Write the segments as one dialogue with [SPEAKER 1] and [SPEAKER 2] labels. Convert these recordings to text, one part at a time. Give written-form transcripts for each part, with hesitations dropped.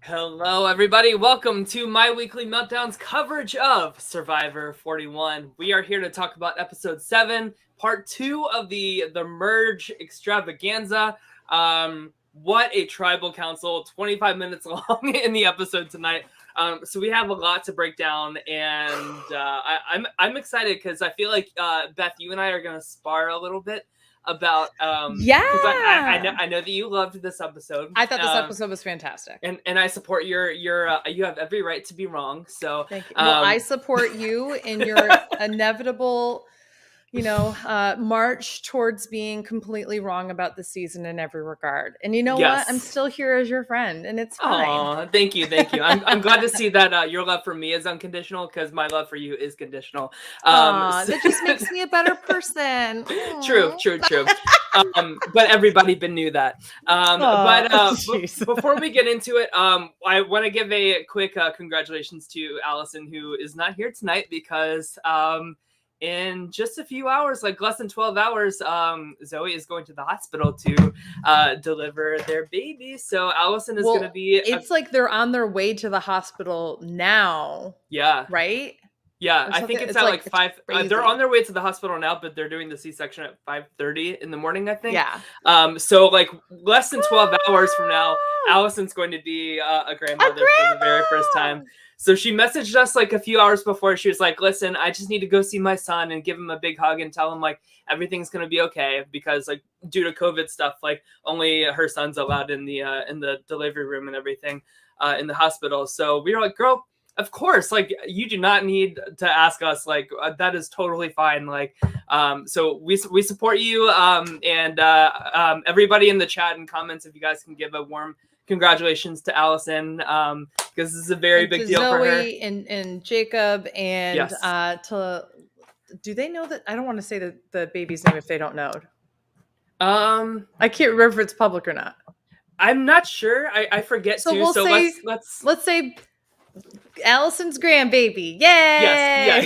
[SPEAKER 1] Hello, everybody. Welcome to My Weekly Meltdowns coverage of Survivor 41. We are here to talk about episode 7, part 2 of the Merge extravaganza. What a tribal council, 25 minutes long in the episode tonight. So we have a lot to break down, and I'm excited because I feel like Beth, you and I are going to spar a little bit about because I know that you loved this episode.
[SPEAKER 2] I thought this episode was fantastic,
[SPEAKER 1] and I support your you have every right to be wrong. So
[SPEAKER 2] thank you. Well, I support you in your inevitable, march towards being completely wrong about the season in every regard. And you know what? I'm still here as your friend, and it's fine.
[SPEAKER 1] Aw, thank you. I'm glad to see that your love for me is unconditional because my love for you is conditional.
[SPEAKER 2] That just makes me a better person.
[SPEAKER 1] True. But everybody knew that. Before we get into it, I want to give a quick congratulations to Allison, who is not here tonight because in just a few hours, like less than 12 hours, Zoe is going to the hospital to deliver their baby. So Allison is going to be...
[SPEAKER 2] It's like they're on their way to the hospital now.
[SPEAKER 1] Yeah.
[SPEAKER 2] Right?
[SPEAKER 1] Yeah, I think it's at like 5. They're on their way to the hospital now, but they're doing the C-section at 5:30 in the morning, I think.
[SPEAKER 2] Yeah.
[SPEAKER 1] So like less than 12 hours from now, Allison's going to be a grandmother for the very first time. So she messaged us like a few hours before. She was like, listen, I just need to go see my son and give him a big hug and tell him like everything's going to be okay because like due to COVID stuff, like only her son's allowed in the delivery room and everything in the hospital. So we were like, girl, of course, like you do not need to ask us, like that is totally fine. Like, so we support you. And everybody in the chat and comments, if you guys can give a warm congratulations to Allison, because this is a very big deal
[SPEAKER 2] Zoe
[SPEAKER 1] for her.
[SPEAKER 2] And Jacob and do they know that? I don't want to say the baby's name if they don't know. I can't remember if it's public or not.
[SPEAKER 1] I'm not sure. I forget
[SPEAKER 2] so
[SPEAKER 1] too.
[SPEAKER 2] We'll
[SPEAKER 1] so
[SPEAKER 2] say, let's say Allison's grandbaby. Yay!
[SPEAKER 1] Yes.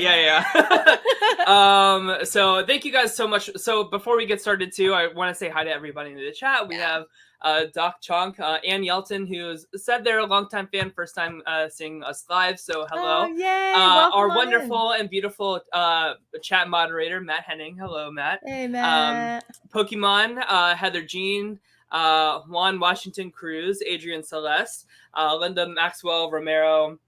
[SPEAKER 1] Yeah. So thank you guys so much. So before we get started too, I want to say hi to everybody in the chat. We have Doc Chonk, Ann Yelton, who's said they're a longtime fan, first time seeing us live. So hello.
[SPEAKER 2] Yay!
[SPEAKER 1] Our wonderful and beautiful chat moderator, Matt Henning. Hello, Matt.
[SPEAKER 2] Hey, Matt.
[SPEAKER 1] Pokemon, Heather Jean, Juan Washington Cruz, Adrian Celeste, Linda Maxwell Romero,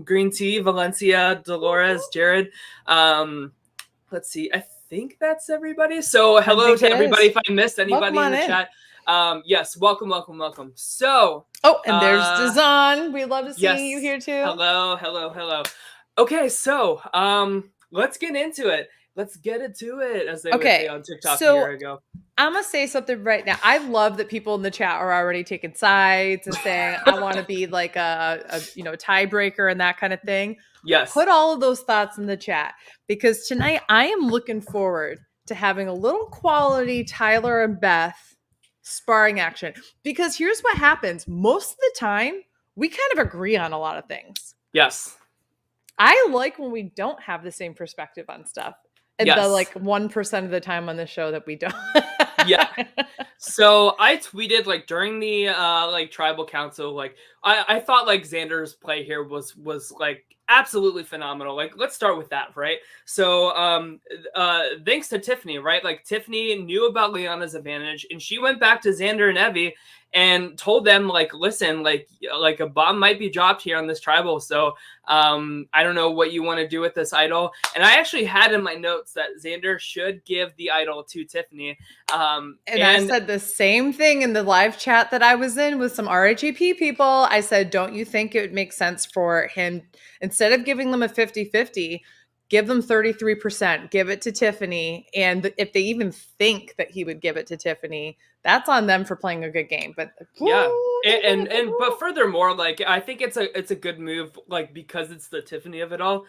[SPEAKER 1] Green Tea, Valencia, Dolores, Jared. Let's see. I think that's everybody. So hello to everybody. If I missed anybody in the chat. Yes, welcome. So
[SPEAKER 2] and there's Dazan. We love to see you here too.
[SPEAKER 1] Hello. Okay, so let's get into it. Let's get into it, as they would say on TikTok a year ago.
[SPEAKER 2] I'm going to say something right now. I love that people in the chat are already taking sides and saying, I want to be like a tiebreaker and that kind of thing.
[SPEAKER 1] Yes.
[SPEAKER 2] Put all of those thoughts in the chat because tonight I am looking forward to having a little quality Tyler and Beth sparring action. Because here's what happens. Most of the time, we kind of agree on a lot of things.
[SPEAKER 1] Yes.
[SPEAKER 2] I like when we don't have the same perspective on stuff. And the like 1% of the time on the show that we don't.
[SPEAKER 1] Yeah. So I tweeted like during the like tribal council, like I thought like Xander's play here was like absolutely phenomenal. Like let's start with that, right? So thanks to Tiffany, right? Like Tiffany knew about Liana's advantage and she went back to Xander and Evie and told them like, listen, like a bomb might be dropped here on this tribal. So I don't know what you want to do with this idol. And I actually had in my notes that Xander should give the idol to Tiffany.
[SPEAKER 2] And I said the same thing in the live chat that I was in with some RHAP people. I said, don't you think it would make sense for him, instead of giving them a 50-50, give them 33%, give it to Tiffany. And if they even think that he would give it to Tiffany, that's on them for playing a good game. But
[SPEAKER 1] yeah. But furthermore, like I think it's a good move, like because it's the Tiffany of it all.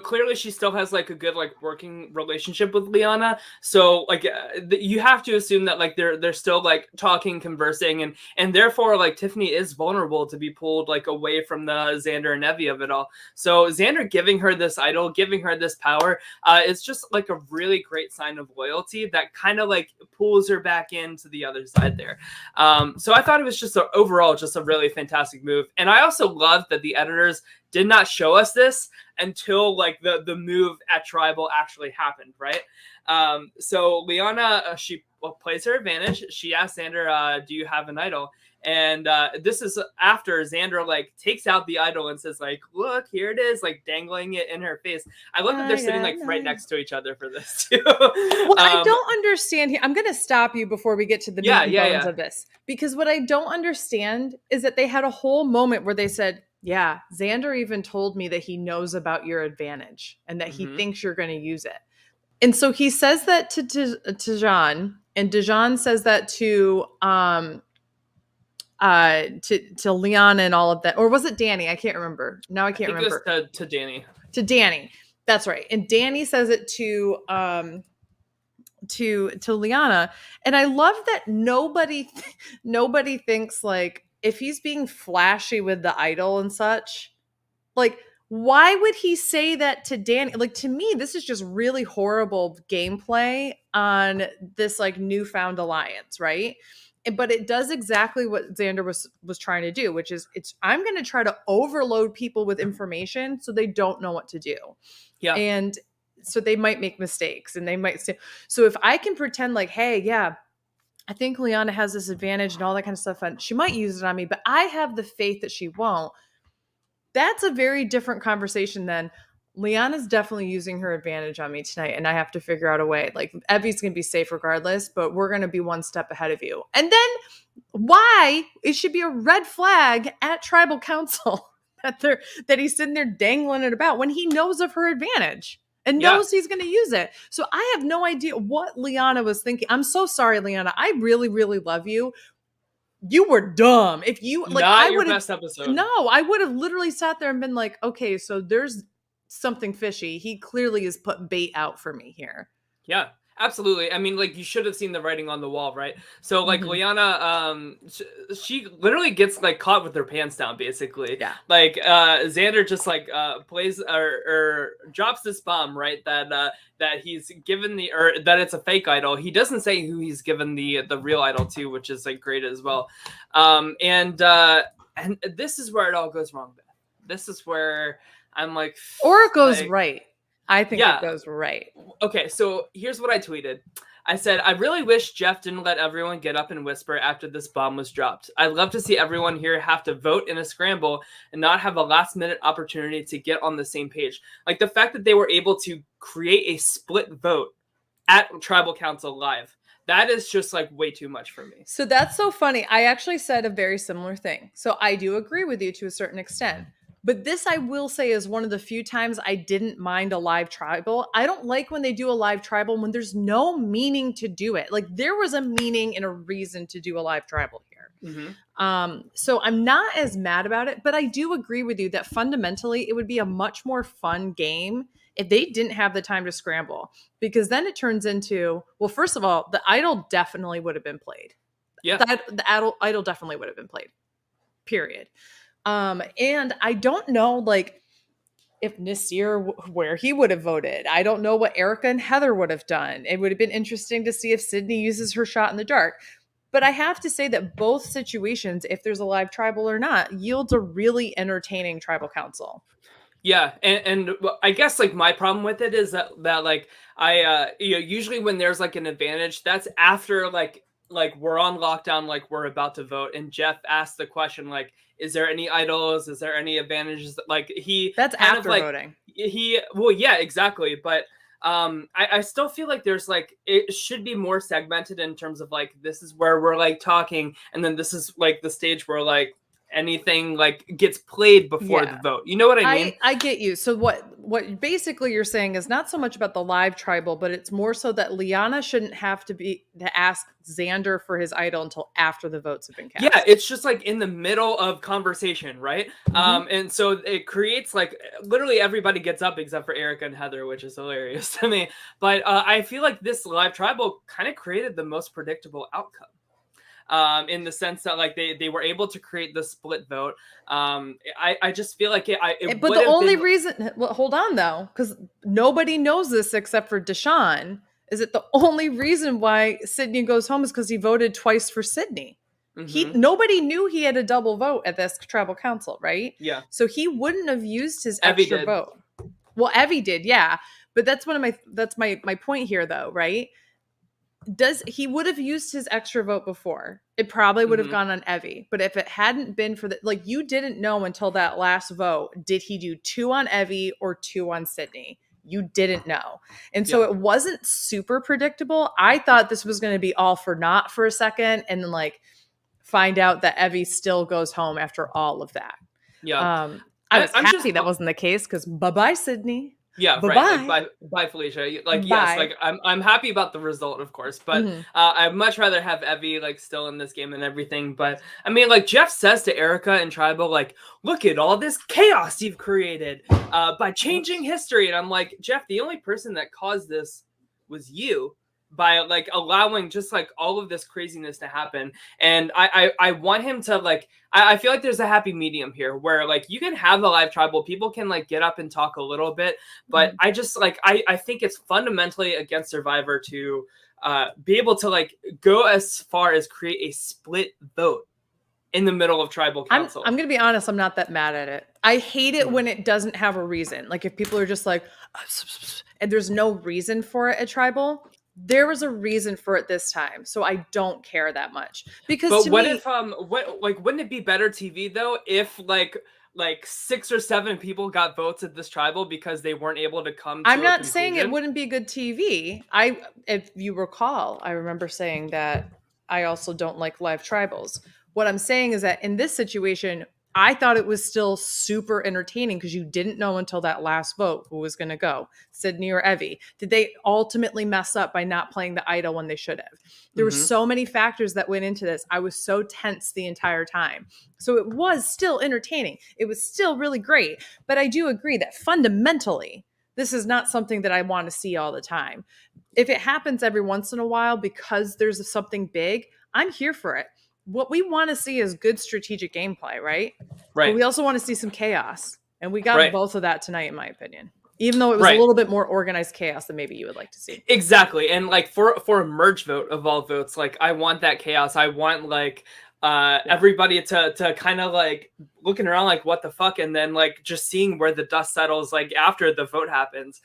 [SPEAKER 1] Clearly she still has like a good like working relationship with Liana, so like you have to assume that like they're still like talking, conversing, and therefore like Tiffany is vulnerable to be pulled like away from the Xander and Evie of it all. So Xander giving her this idol, giving her this power, it's just like a really great sign of loyalty that kind of like pulls her back into the other side there. So I thought it was just overall just a really fantastic move. And I also love that the editors did not show us this until like the move at Tribal actually happened, right? So Liana, she plays her advantage. She asks Xander, do you have an idol? And this is after Xander like takes out the idol and says like, look, here it is, like dangling it in her face. I love that they're sitting like right next to each other for this too.
[SPEAKER 2] Well, I don't understand here. I'm going to stop you before we get to the meat and bones of this, because what I don't understand is that they had a whole moment where they said, yeah, Xander even told me that he knows about your advantage and that he thinks you're going to use it. And so he says that to Dejan, and Dejan says that to Liana and all of that, or was it Danny? I can't remember. Now I can't remember.
[SPEAKER 1] It was to Danny.
[SPEAKER 2] To Danny. That's right. And Danny says it to Liana. And I love that nobody thinks like if he's being flashy with the idol and such, like why would he say that to Danny? Like to me, this is just really horrible gameplay on this like newfound alliance, right? But it does exactly what Xander was trying to do, which is I'm going to try to overload people with information so they don't know what to do.
[SPEAKER 1] Yeah.
[SPEAKER 2] And so they might make mistakes and they might say, so if I can pretend like, hey, yeah, I think Liana has this advantage and all that kind of stuff, and she might use it on me, but I have the faith that she won't. That's a very different conversation than Liana's definitely using her advantage on me tonight, and I have to figure out a way. Like, Evie's going to be safe regardless, but we're going to be one step ahead of you. And then why it should be a red flag at Tribal Council that he's sitting there dangling it about when he knows of her advantage and knows he's going to use it. So I have no idea what Liana was thinking. I'm so sorry, Liana. I really, really love you. You were dumb. If you like,
[SPEAKER 1] not your best episode.
[SPEAKER 2] No, I would have literally sat there and been like, okay, so there's something fishy. He clearly has put bait out for me here.
[SPEAKER 1] Yeah, absolutely. I mean, like you should have seen the writing on the wall, right? So like Liana, she literally gets like caught with her pants down, basically.
[SPEAKER 2] Yeah.
[SPEAKER 1] Like Xander just like plays or drops this bomb, right? That he's given or that it's a fake idol. He doesn't say who he's given the real idol to, which is like great as well. And this is where it all goes wrong. This is where I'm like,
[SPEAKER 2] or it goes right. I think it goes right.
[SPEAKER 1] Okay, so here's what I tweeted. I said, I really wish Jeff didn't let everyone get up and whisper after this bomb was dropped. I'd love to see everyone here have to vote in a scramble and not have a last-minute opportunity to get on the same page. Like the fact that they were able to create a split vote at Tribal Council Live. That is just like way too much for me.
[SPEAKER 2] So that's so funny. I actually said a very similar thing. So I do agree with you to a certain extent. But this, I will say, is one of the few times I didn't mind a live tribal. I don't like when they do a live tribal when there's no meaning to do it. Like there was a meaning and a reason to do a live tribal here. So I'm not as mad about it, but I do agree with you that fundamentally it would be a much more fun game if they didn't have the time to scramble, because then it turns into, well, first of all, the idol definitely would have been played.
[SPEAKER 1] Yeah.
[SPEAKER 2] The idol definitely would have been played, period. And I don't know, like, if Nasir, where he would have voted. I don't know what Erica and Heather would have done. It would have been interesting to see if Sydney uses her shot in the dark. But I have to say that both situations, if there's a live tribal or not, yields a really entertaining Tribal Council.
[SPEAKER 1] Yeah, and I guess like my problem with it is that like I usually when there's like an advantage, that's after like we're on lockdown, like we're about to vote, and Jeff asked the question like, is there any idols? Is there any advantages? Like
[SPEAKER 2] that's after voting.
[SPEAKER 1] Yeah, exactly. But I still feel like there's like it should be more segmented in terms of like this is where we're like talking, and then this is like the stage where like anything like gets played before the vote. You know what I mean?
[SPEAKER 2] I get you. So what basically you're saying is not so much about the live tribal, but it's more so that Liana shouldn't have to ask Xander for his idol until after the votes have been cast.
[SPEAKER 1] Yeah, it's just like in the middle of conversation, right? And so it creates like literally everybody gets up except for Erica and Heather, which is hilarious to me. But I feel like this live tribal kind of created the most predictable outcome. In the sense that like they were able to create the split vote. I just feel like it
[SPEAKER 2] but the only reason, well, hold on though, because nobody knows this except for Deshaun, is that the only reason why Sydney goes home is because he voted twice for Sydney. Nobody knew he had a double vote at this tribal council, right?
[SPEAKER 1] Yeah.
[SPEAKER 2] So he wouldn't have used his
[SPEAKER 1] Evie
[SPEAKER 2] extra
[SPEAKER 1] did.
[SPEAKER 2] vote. Well, Evie did, yeah. But that's my point here, though, right? He would have used his extra vote before. It probably would have gone on Evie. But if it hadn't been for you didn't know until that last vote, did he do 2 on Evie or 2 on Sydney? You didn't know. And so it wasn't super predictable. I thought this was going to be all for naught for a second and then find out that Evie still goes home after all of that.
[SPEAKER 1] Yeah.
[SPEAKER 2] I was happy that wasn't the case because bye-bye, Sydney.
[SPEAKER 1] Yeah,
[SPEAKER 2] bye-bye.
[SPEAKER 1] Right. Bye, Felicia. Yes, I'm happy about the result, of course, but I'd much rather have Evie still in this game and everything. But I mean, Jeff says to Erica and Tribal, look at all this chaos you've created by changing history. And I'm like, Jeff, the only person that caused this was you. By allowing just all of this craziness to happen. And I want him to I feel like there's a happy medium here where you can have the live tribal, people can get up and talk a little bit, but I just I think it's fundamentally against Survivor to be able to go as far as create a split vote in the middle of tribal council.
[SPEAKER 2] I'm gonna be honest, I'm not that mad at it. I hate it when it doesn't have a reason. If people are just and there's no reason for it at tribal. There was a reason for it this time, so I don't care that much. Because
[SPEAKER 1] wouldn't it be better TV though if 6 or 7 people got votes at this tribal because they weren't able to come to
[SPEAKER 2] I'm not saying it wouldn't be good TV. If you recall, I remember saying that I also don't like live tribals. What I'm saying is that in this situation, I thought it was still super entertaining because you didn't know until that last vote who was going to go, Sydney or Evie. Did they ultimately mess up by not playing the idol when they should have? There were so many factors that went into this. I was so tense the entire time. So it was still entertaining. It was still really great. But I do agree that fundamentally, this is not something that I want to see all the time. If it happens every once in a while because there's something big, I'm here for it. What we want to see is good strategic gameplay, right?
[SPEAKER 1] Right.
[SPEAKER 2] But we also want to see some chaos. And we got both of that tonight, in my opinion. Even though it was a little bit more organized chaos than maybe you would like to see.
[SPEAKER 1] Exactly. And for a merge vote of all votes, I want that chaos. I want everybody to kind of looking around what the fuck, and then just seeing where the dust settles after the vote happens,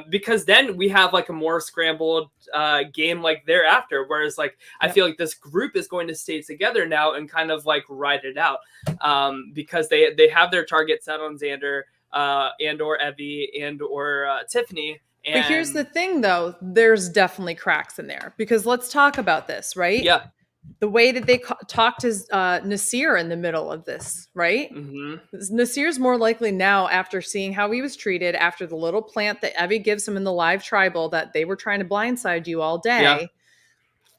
[SPEAKER 1] because then we have a more scrambled game thereafter, whereas I feel this group is going to stay together now and kind of ride it out, because they have their target set on Xander and or Evie and or Tiffany.
[SPEAKER 2] But here's the thing though, there's definitely cracks in there, because let's talk about this, right?
[SPEAKER 1] Yeah.
[SPEAKER 2] The way that they talked to Nasir in the middle of this, right? Nasir's more likely now, after seeing how he was treated, after the little plant that Evie gives him in the live tribal that they were trying to blindside you all day,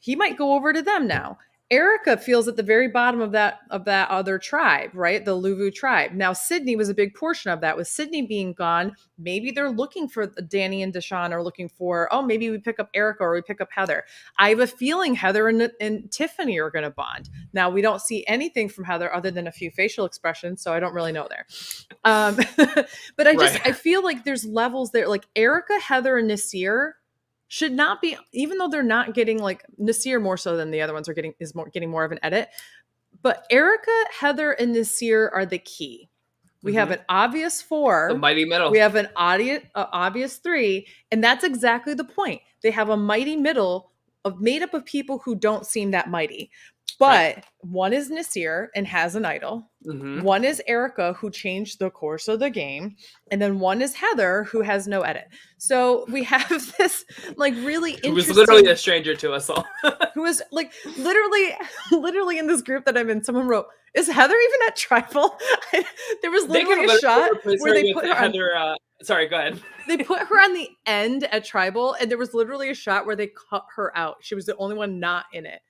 [SPEAKER 2] he might go over to them now. Erica feels at the very bottom of that other tribe, right? The Luvu tribe. Now, Sydney was a big portion of that. With Sydney being gone, maybe they're looking for Danny and Deshawn, are looking for, maybe we pick up Erica or we pick up Heather. I have a feeling Heather and Tiffany are going to bond. Now, we don't see anything from Heather other than a few facial expressions, so I don't really know there. But I feel like there's levels there. Erica, Heather, and Nasir should not be, even though they're not getting Nasir more so than the other ones are getting more of an edit. But Erica, Heather, and Nasir are the key. We have an obvious 4.
[SPEAKER 1] The mighty middle.
[SPEAKER 2] We have an obvious 3. And that's exactly the point. They have a mighty middle made up of people who don't seem that mighty. But one is Nasir and has an idol. One is Erica, who changed the course of the game. And then one is Heather, who has no edit. So we have this really interesting... Who was
[SPEAKER 1] literally a stranger to us all.
[SPEAKER 2] Who was literally in this group that I'm in, someone wrote, is Heather even at tribal? There was literally a shot where they put her Heather,
[SPEAKER 1] sorry, go ahead.
[SPEAKER 2] They put her on the end at tribal, and there was literally a shot where they cut her out. She was the only one not in it.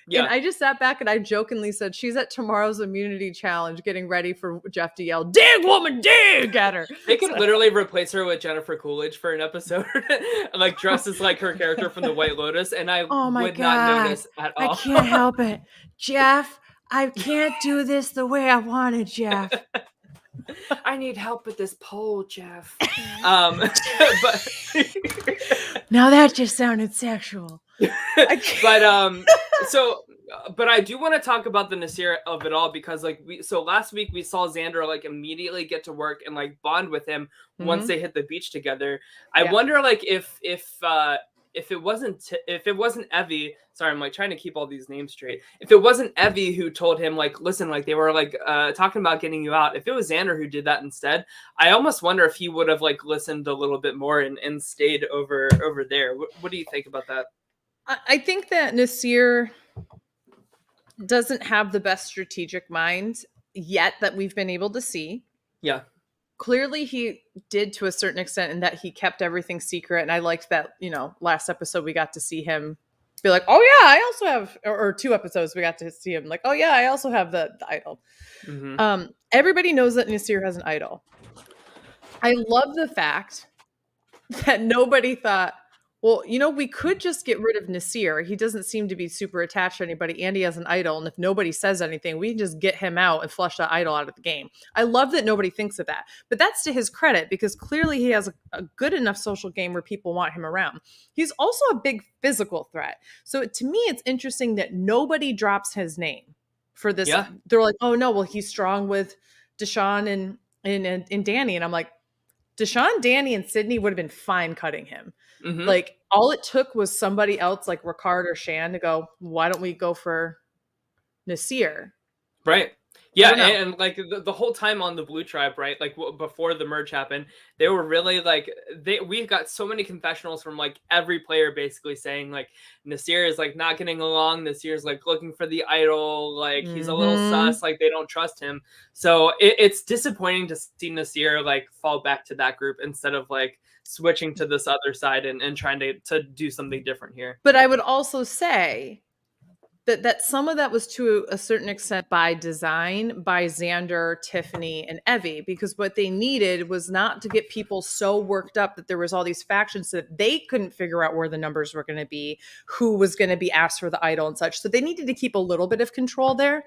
[SPEAKER 2] Yeah. And I just sat back and I jokingly said, she's at tomorrow's immunity challenge getting ready for Jeff to yell, dig, woman, dig at her.
[SPEAKER 1] They could literally replace her with Jennifer Coolidge for an episode. Dressed as her character from The White Lotus. And I would not notice at all.
[SPEAKER 2] I can't help it. Jeff, I can't do this the way I wanted, Jeff.
[SPEAKER 1] I need help with this poll, Jeff. But
[SPEAKER 2] now that just sounded sexual.
[SPEAKER 1] But I do want to talk about the Naseer of it all, because like last week we saw Xander like immediately get to work and like bond with him once they hit the beach together. I wonder like if it wasn't Evie, sorry, I'm like trying to keep all these names straight. If it wasn't Evie who told him like, listen, like they were like talking about getting you out, if it was Xander who did that instead, I almost wonder if he would have like listened a little bit more and stayed over there. What do you think about that?
[SPEAKER 2] I think that Naseer doesn't have the best strategic mind yet that we've been able to see.
[SPEAKER 1] Yeah.
[SPEAKER 2] Clearly he did to a certain extent, in that he kept everything secret. And I liked that, last episode we got to see him be like, oh yeah, I also have, or 2 episodes we got to see him like, oh yeah, I also have the idol. Mm-hmm. Everybody knows that Naseer has an idol. I love the fact that nobody thought, well, we could just get rid of Naseer. He doesn't seem to be super attached to anybody, and he has an idol. And if nobody says anything, we can just get him out and flush that idol out of the game. I love that nobody thinks of that. But that's to his credit, because clearly he has a good enough social game where people want him around. He's also a big physical threat. So to me, it's interesting that nobody drops his name for this. Yeah. They're like, oh no, well, he's strong with Deshawn and Danny. And I'm like, Deshawn, Danny, and Sydney would have been fine cutting him. Mm-hmm. Like, all it took was somebody else like Ricard or Shan to go, why don't we go for Naseer?
[SPEAKER 1] Right. Yeah, and like the whole time on the Blue Tribe, right? Like before the merge happened, they were really like we got so many confessionals from like every player basically saying like Naseer is like not getting along. Naseer is like looking for the idol. Like he's a little sus. Like they don't trust him. So it's disappointing to see Naseer like fall back to that group instead of like switching to this other side and trying to do something different here.
[SPEAKER 2] But I would also say that some of that was to a certain extent by design by Xander, Tiffany, and Evie, because what they needed was not to get people so worked up that there was all these factions that they couldn't figure out where the numbers were going to be, who was going to be asked for the idol and such. So they needed to keep a little bit of control there.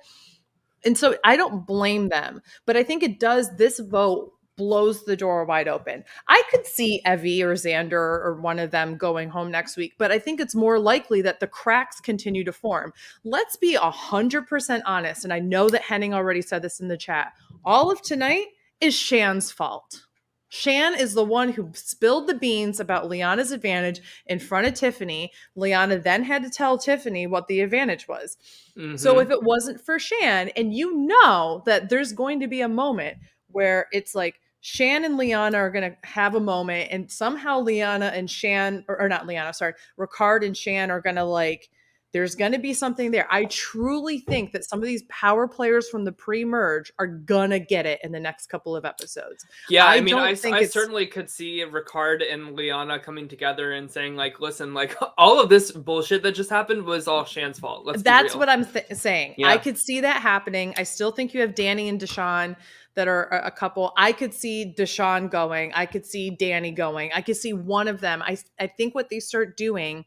[SPEAKER 2] And so I don't blame them, but I think this vote blows the door wide open. I could see Evie or Xander or one of them going home next week, but I think it's more likely that the cracks continue to form. Let's be 100% honest. And I know that Henning already said this in the chat. All of tonight is Shan's fault. Shan is the one who spilled the beans about Liana's advantage in front of Tiffany. Liana then had to tell Tiffany what the advantage was. Mm-hmm. So if it wasn't for Shan, and that there's going to be a moment where it's like, Shan and Liana are going to have a moment, and somehow Liana and Shan, or not Liana, sorry, Ricard and Shan are going to like, there's going to be something there. I truly think that some of these power players from the pre-merge are going to get it in the next couple of episodes.
[SPEAKER 1] Yeah, I certainly could see Ricard and Liana coming together and saying like, listen, like all of this bullshit that just happened was all Shan's fault.
[SPEAKER 2] That's what I'm saying. Yeah. I could see that happening. I still think you have Danny and Deshawn that are a couple. I could see Deshawn going. I could see Danny going. I could see one of them. I think what they start doing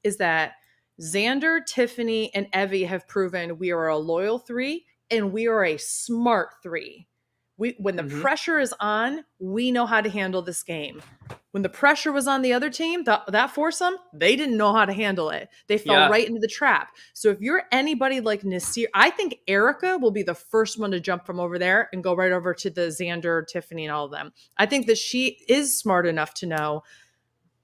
[SPEAKER 2] is that Xander, Tiffany, and Evie have proven we are a loyal 3 and we are a smart 3. When the pressure is on, we know how to handle this game. When the pressure was on the other team, that foursome, they didn't know how to handle it. They fell right into the trap. So if you're anybody like Naseer, I think Erica will be the first one to jump from over there and go right over to the Xander, Tiffany, and all of them. I think that she is smart enough to know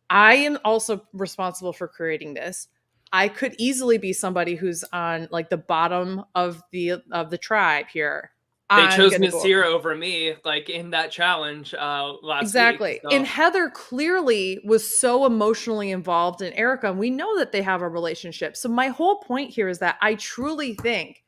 [SPEAKER 2] I am also responsible for creating this. I could easily be somebody who's on like the bottom of the tribe here.
[SPEAKER 1] They chose Naseer over me, like in that challenge last
[SPEAKER 2] week.
[SPEAKER 1] So.
[SPEAKER 2] And Heather clearly was so emotionally involved in Erica, and we know that they have a relationship. So my whole point here is that I truly think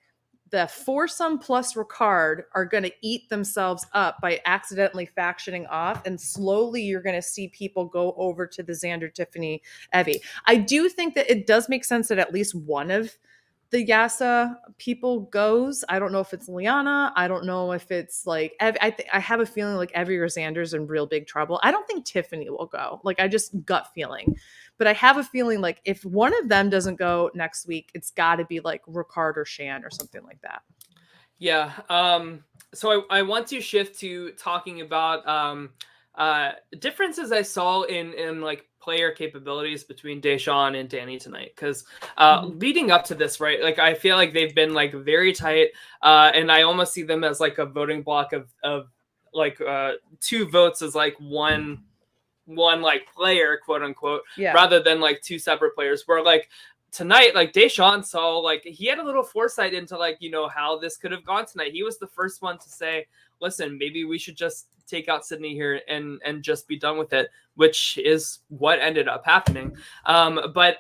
[SPEAKER 2] the foursome plus Ricard are going to eat themselves up by accidentally factioning off, and slowly you're going to see people go over to the Xander, Tiffany, Evie. I do think that it does make sense that at least one of the Yasa people goes. I don't know if it's Liana. I don't know if it's like Evie. I have a feeling like Evie or Xander's in real big trouble. I don't think Tiffany will go. Like, I just gut feeling. But I have a feeling like if one of them doesn't go next week, it's got to be like Ricard or Shan or something like that.
[SPEAKER 1] Yeah. So I want to shift to talking about differences I saw in like player capabilities between Deshawn and Danny tonight. Because
[SPEAKER 2] Mhm.
[SPEAKER 1] leading up to this, right? Like I feel like they've been like very tight, and I almost see them as like a voting block of like two votes as like one like player, quote unquote,
[SPEAKER 2] Yeah.
[SPEAKER 1] rather than like two separate players. Where like tonight, like Deshawn saw like he had a little foresight into like how this could have gone tonight. He was the first one to say, "Listen, maybe we should just take out Sydney here and just be done with it," which is what ended up happening. But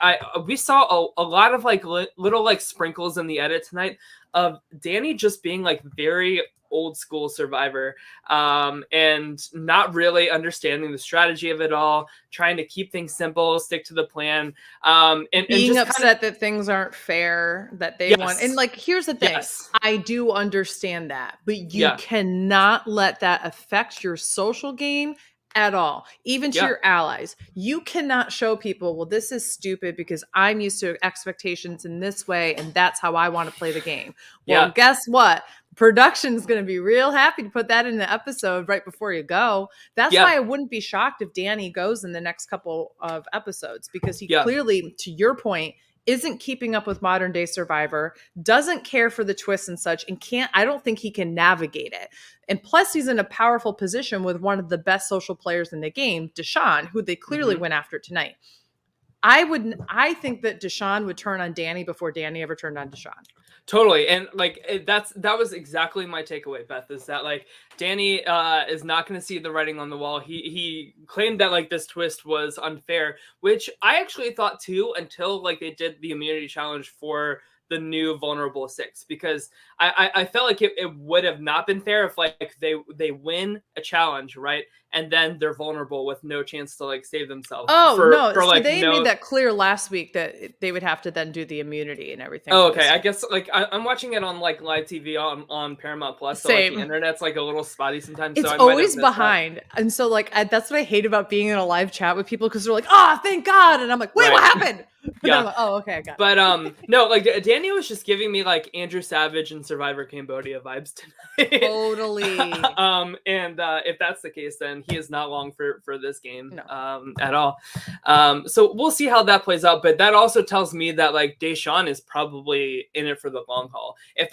[SPEAKER 1] we saw a lot of like little like sprinkles in the edit tonight of Danny just being like very old school Survivor, and not really understanding the strategy of it all, trying to keep things simple, stick to the plan, and
[SPEAKER 2] Being
[SPEAKER 1] just
[SPEAKER 2] upset that things aren't fair, that they want. And
[SPEAKER 1] yes,
[SPEAKER 2] like, here's the thing.
[SPEAKER 1] yes,
[SPEAKER 2] I do understand that, but you
[SPEAKER 1] yeah,
[SPEAKER 2] cannot let that affect your social game at all, even to
[SPEAKER 1] yeah,
[SPEAKER 2] your allies. You cannot show people, well, this is stupid because I'm used to expectations in this way, and that's how I want to play the game. Well,
[SPEAKER 1] yeah,
[SPEAKER 2] guess what? Production's going to be real happy to put that in the episode right before you go. That's
[SPEAKER 1] yeah,
[SPEAKER 2] why I wouldn't be shocked if Danny goes in the next couple of episodes, because he
[SPEAKER 1] yeah.
[SPEAKER 2] clearly, to your point, isn't keeping up with modern day Survivor, doesn't care for the twists and such, and I don't think he can navigate it. And plus, he's in a powerful position with one of the best social players in the game, Deshawn, who they clearly
[SPEAKER 1] Mm-hmm.
[SPEAKER 2] went after tonight. I think that Deshawn would turn on Danny before Danny ever turned on Deshawn.
[SPEAKER 1] Totally, and like that was exactly my takeaway, Beth. Is that like Danny is not going to see the writing on the wall. He claimed that like this twist was unfair, which I actually thought too until like they did the immunity challenge for the new vulnerable six, because I felt like it would have not been fair if like they win a challenge, right, and then they're vulnerable with no chance to like save themselves
[SPEAKER 2] Oh no!
[SPEAKER 1] for
[SPEAKER 2] See,
[SPEAKER 1] like
[SPEAKER 2] they made
[SPEAKER 1] no.
[SPEAKER 2] that clear last week that they would have to then do the immunity and everything
[SPEAKER 1] Oh,
[SPEAKER 2] for
[SPEAKER 1] okay.
[SPEAKER 2] this.
[SPEAKER 1] I guess like I'm watching it on like live TV on Paramount Plus, so like the
[SPEAKER 2] Same.
[SPEAKER 1] internet's like a little spotty sometimes, so
[SPEAKER 2] It's
[SPEAKER 1] I might have
[SPEAKER 2] always
[SPEAKER 1] missed that.
[SPEAKER 2] behind. And so, like, that's what I hate about being in a live chat with people, because they're like, oh, thank God. And I'm like, wait,
[SPEAKER 1] Right.
[SPEAKER 2] what happened? But then I'm
[SPEAKER 1] Yeah.
[SPEAKER 2] like, oh, okay, I got it.
[SPEAKER 1] But no, like Danny was just giving me like Andrew Savage and Survivor Cambodia vibes tonight.
[SPEAKER 2] Totally.
[SPEAKER 1] And if that's the case, then he is not long for this game
[SPEAKER 2] No.
[SPEAKER 1] at all. So we'll see how that plays out. But that also tells me that like Deshawn is probably in it for the long haul. If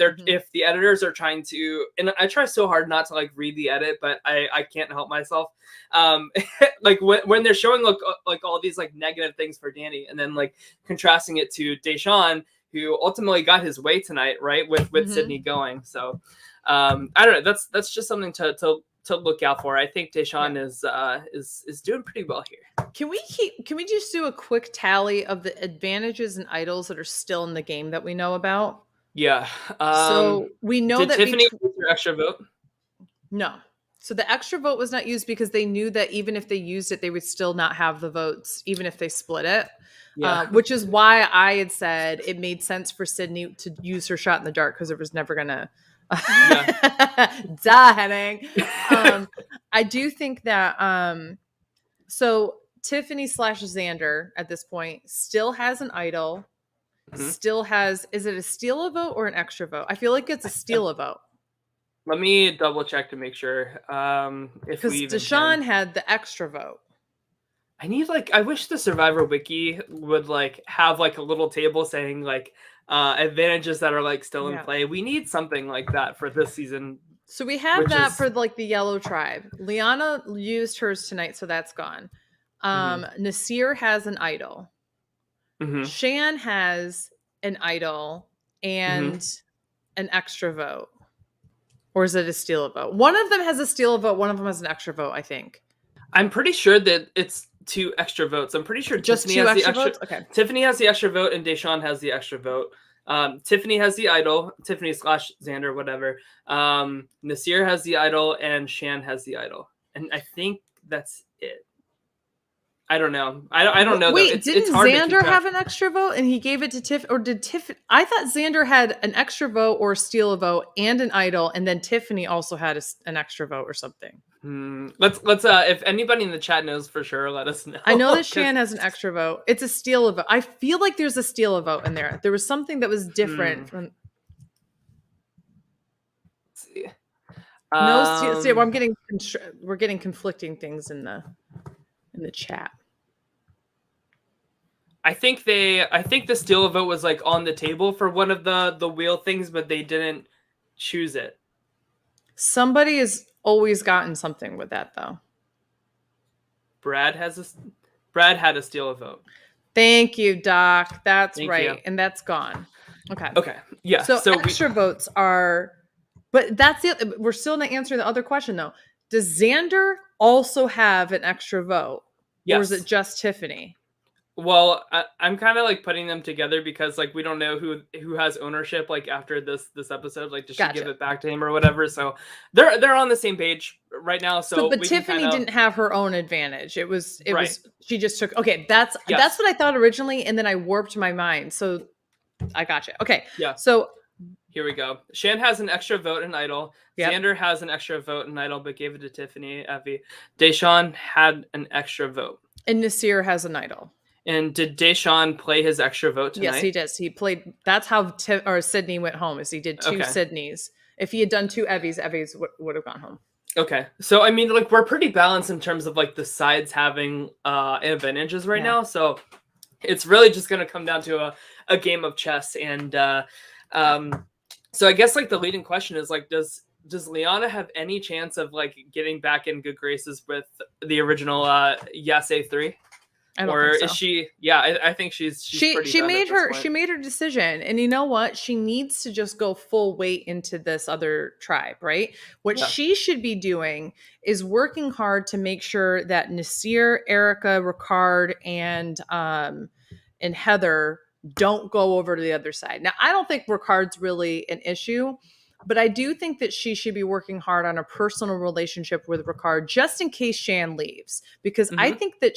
[SPEAKER 1] the editors are trying to, and I try so hard not to like read the edit, but I can't help myself. Like when they're showing like all these like negative things for Danny, and then like contrasting it to Deshawn, who ultimately got his way tonight, right, with Sydney going. So I don't know. That's just something to look out for. I think Deshawn is doing pretty well here.
[SPEAKER 2] Can we just do a quick tally of the advantages and idols that are still in the game that we know about?
[SPEAKER 1] Yeah.
[SPEAKER 2] So we know
[SPEAKER 1] did
[SPEAKER 2] that
[SPEAKER 1] Tiffany use her extra vote?
[SPEAKER 2] No. So the extra vote was not used because they knew that even if they used it, they would still not have the votes, even if they split it.
[SPEAKER 1] Yeah.
[SPEAKER 2] Which is why I had said it made sense for Sydney to use her shot in the dark, because it was never gonna. Duh, Henning. I do think that so Tiffany / Xander at this point still has an idol, still has, is it a steal a vote or an extra vote? I feel like it's a steal a vote.
[SPEAKER 1] Let me double check to make sure. If
[SPEAKER 2] Because
[SPEAKER 1] we even
[SPEAKER 2] Deshawn had the extra vote.
[SPEAKER 1] I wish the Survivor Wiki would like have like a little table saying like advantages that are like still in play. We need something like that for this season.
[SPEAKER 2] So we have that for like the yellow tribe. Liana used hers tonight, so that's gone. Nasir has an idol. Shan has an idol and an extra vote. Or is it a steal a vote? One of them has a steal a vote. One of them has an extra vote, I think.
[SPEAKER 1] I'm pretty sure that it's 2 extra votes. I'm pretty sure
[SPEAKER 2] just
[SPEAKER 1] Tiffany has the extra
[SPEAKER 2] votes. Okay.
[SPEAKER 1] Tiffany has the extra vote and Deshawn has the extra vote. Tiffany has the idol. Tiffany / Xander, whatever. Nasir has the idol and Shan has the idol. And I think that's it. I don't know. I don't know.
[SPEAKER 2] Wait,
[SPEAKER 1] though.
[SPEAKER 2] Didn't
[SPEAKER 1] it's hard
[SPEAKER 2] Xander have an extra vote and he gave it to Tiff? Or did Tiff? I thought Xander had an extra vote or steal a vote and an idol, and then Tiffany also had an extra vote or something.
[SPEAKER 1] Let's if anybody in the chat knows for sure, let us know.
[SPEAKER 2] I know that Shan has an extra vote. It's a steal a vote. I feel like there's a steal a vote in there. There was something that was different from.
[SPEAKER 1] Let's see.
[SPEAKER 2] No, see, we're getting conflicting things in the chat.
[SPEAKER 1] I think the steal a vote was like on the table for one of the wheel things, but they didn't choose it.
[SPEAKER 2] Somebody has always gotten something with that though.
[SPEAKER 1] Brad had a steal a vote.
[SPEAKER 2] Thank you, Doc. That's
[SPEAKER 1] Thank
[SPEAKER 2] right.
[SPEAKER 1] you.
[SPEAKER 2] And that's gone. Okay.
[SPEAKER 1] Okay. Yeah.
[SPEAKER 2] So extra votes are, but that's it. We're still not answering the other question though. Does Xander also have an extra vote?
[SPEAKER 1] Yes.
[SPEAKER 2] Or is it just Tiffany?
[SPEAKER 1] Well, I'm kind of like putting them together because like we don't know who has ownership like after this episode. Like, does she give it back to him or whatever? So they're on the same page right now. But
[SPEAKER 2] Tiffany didn't have her own advantage. It was she just took. Okay, that's what I thought originally, and then I warped my mind. So I gotcha. Okay,
[SPEAKER 1] yeah.
[SPEAKER 2] So
[SPEAKER 1] here we go. Shan has an extra vote in Idol.
[SPEAKER 2] Yep.
[SPEAKER 1] Xander has an extra vote in Idol, but gave it to Tiffany. Evie. Deshawn had an extra vote,
[SPEAKER 2] and Nasir has an Idol.
[SPEAKER 1] And did Deshawn play his extra vote tonight?
[SPEAKER 2] Yes, he does. He played. That's how Sydney went home. Is he did 2 Sydneys. If he had done 2 Evvies would have gone home.
[SPEAKER 1] Okay, so I mean, like we're pretty balanced in terms of like the sides having advantages right now. So it's really just gonna come down to a game of chess. And so I guess like the leading question is like, does Liana have any chance of like getting back in good graces with the original Yes A3? Or is she? Yeah, I think she
[SPEAKER 2] made her decision, and you know what? She needs to just go full weight into this other tribe, right? What she should be doing is working hard to make sure that Nasir, Erica, Ricard, and Heather don't go over to the other side. Now, I don't think Ricard's really an issue. But I do think that she should be working hard on a personal relationship with Ricard just in case Shan leaves. Because I think that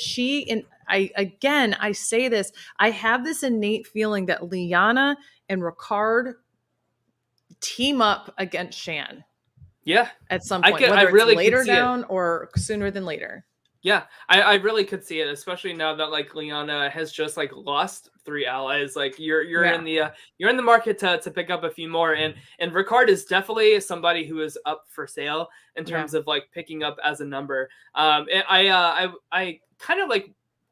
[SPEAKER 2] I say this, I have this innate feeling that Liana and Ricard team up against Shan.
[SPEAKER 1] Yeah.
[SPEAKER 2] At some point, whether it's later down or sooner than later.
[SPEAKER 1] Yeah, I really could see it, especially now that like Liana has just like lost 3 allies. Like you're in the market to pick up a few more, and Ricard is definitely somebody who is up for sale in terms of like picking up as a number.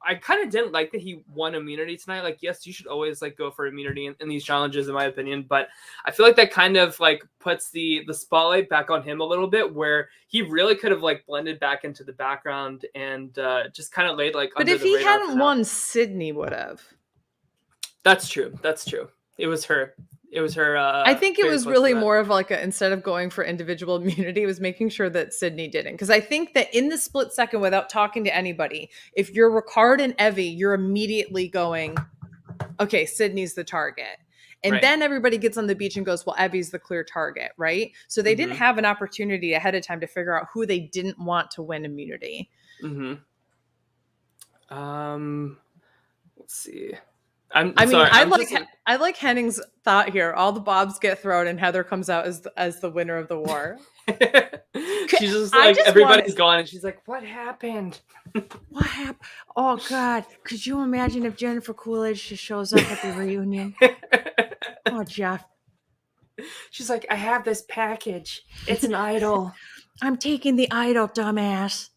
[SPEAKER 1] I kind of didn't like that he won immunity tonight. Like, yes, you should always like go for immunity in these challenges, in my opinion. But I feel like that kind of like puts the spotlight back on him a little bit, where he really could have like blended back into the background and just kind of laid like.
[SPEAKER 2] But if he hadn't won, Sydney would have.
[SPEAKER 1] That's true. It was her.
[SPEAKER 2] I think it was really more of like instead of going for individual immunity, it was making sure that Sydney didn't. Because I think that in the split second, without talking to anybody, if you're Ricard and Evie, you're immediately going, okay, Sydney's the target. And then everybody gets on the beach and goes, well, Evie's the clear target, right? So they didn't have an opportunity ahead of time to figure out who they didn't want to win immunity.
[SPEAKER 1] Mm-hmm. Let's see.
[SPEAKER 2] I like Henning's thought here. All the bobs get thrown, and Heather comes out as the winner of the war.
[SPEAKER 1] She's just like everybody's gone, and she's like, "What happened?
[SPEAKER 2] What happened? Oh God! Could you imagine if Jennifer Coolidge just shows up at the reunion? Oh, Jeff."
[SPEAKER 1] She's like, "I have this package. It's an idol.
[SPEAKER 2] I'm taking the idol, dumbass."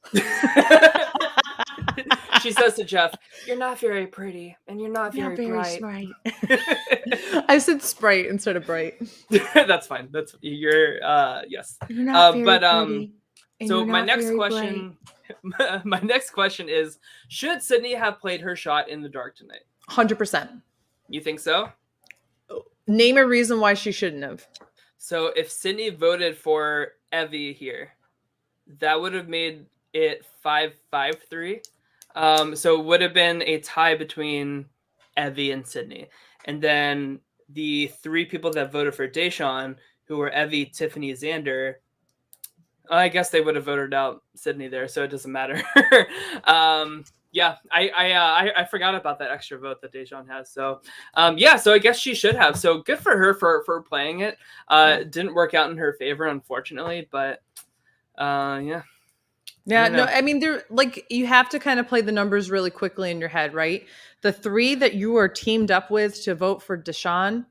[SPEAKER 1] She says to Jeff, "You're not very pretty, and you're not very bright."
[SPEAKER 2] Smart. I said Sprite instead of bright.
[SPEAKER 1] That's fine. That's yes.
[SPEAKER 2] You're not very pretty.
[SPEAKER 1] So my next question is: should Sydney have played her shot in the dark tonight?
[SPEAKER 2] 100%.
[SPEAKER 1] You think so?
[SPEAKER 2] Name a reason why she shouldn't have.
[SPEAKER 1] So if Sydney voted for Evie here, that would have made it 5-5-3. So it would have been a tie between Evie and Sydney. And then the 3 people that voted for Deshawn, who were Evie, Tiffany, Xander, I guess they would have voted out Sydney there, so it doesn't matter. I forgot about that extra vote that Deshawn has. So, so I guess she should have. So good for her for playing it. Didn't work out in her favor, unfortunately, but yeah.
[SPEAKER 2] Yeah, no, I mean, they're like, you have to kind of play the numbers really quickly in your head, right? The 3 that you are teamed up with to vote for Deshawn,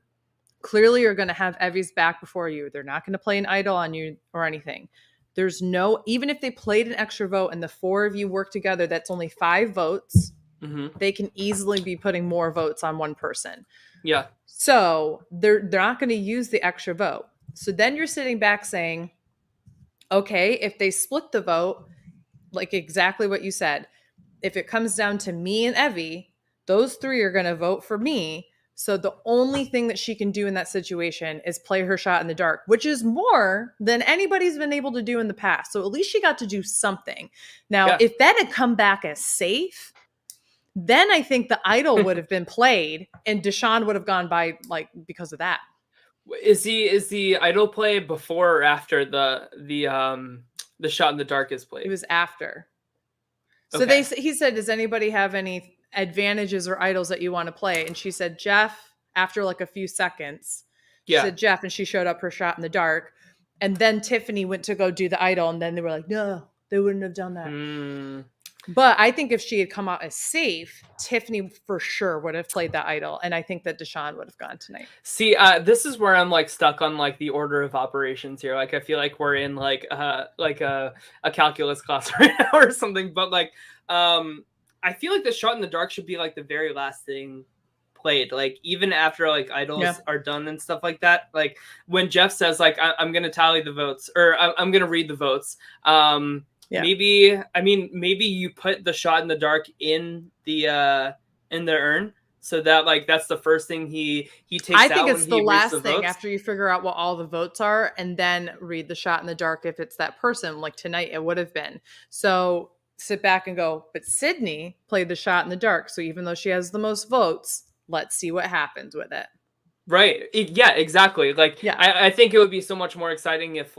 [SPEAKER 2] clearly are going to have Evie's back before you. They're not going to play an idol on you or anything. There's no, even if they played an extra vote and the 4 of you work together, that's only 5 votes.
[SPEAKER 1] Mm-hmm.
[SPEAKER 2] They can easily be putting more votes on one person.
[SPEAKER 1] Yeah.
[SPEAKER 2] So they're not going to use the extra vote. So then you're sitting back saying, okay, if they split the vote, like exactly what you said, if it comes down to me and Evie, those 3 are going to vote for me. So the only thing that she can do in that situation is play her shot in the dark, which is more than anybody's been able to do in the past. So at least she got to do something. Now, if that had come back as safe, then I think the idol would have been played and Deshawn would have gone by, like, because of that.
[SPEAKER 1] Is the idol play before or after the shot in the dark is played?
[SPEAKER 2] It was after. So he said, does anybody have any advantages or idols that you want to play? And she said, Jeff, after like a few seconds. She said, Jeff, and she showed up her shot in the dark. And then Tiffany went to go do the idol. And then they were like, no, they wouldn't have done that. But I think if she had come out as safe, Tiffany for sure would have played that idol. And I think that Deshawn would have gone tonight.
[SPEAKER 1] See, this is where I'm like stuck on like the order of operations here. Like I feel like we're in like a calculus class right now or something. But like I feel like the shot in the dark should be like the very last thing played. Like even after like idols are done and stuff like that. Like when Jeff says like I'm gonna tally the votes or I'm gonna read the votes. Maybe you put the shot in the dark in the urn so that like that's the first thing he takes out.
[SPEAKER 2] I think it's the last thing after you figure out what all the votes are and then read the shot in the dark if it's that person. Like tonight it would have been. So sit back and go, but Sydney played the shot in the dark. So even though she has the most votes, let's see what happens with it.
[SPEAKER 1] Right. Yeah, exactly. Like I think it would be so much more exciting if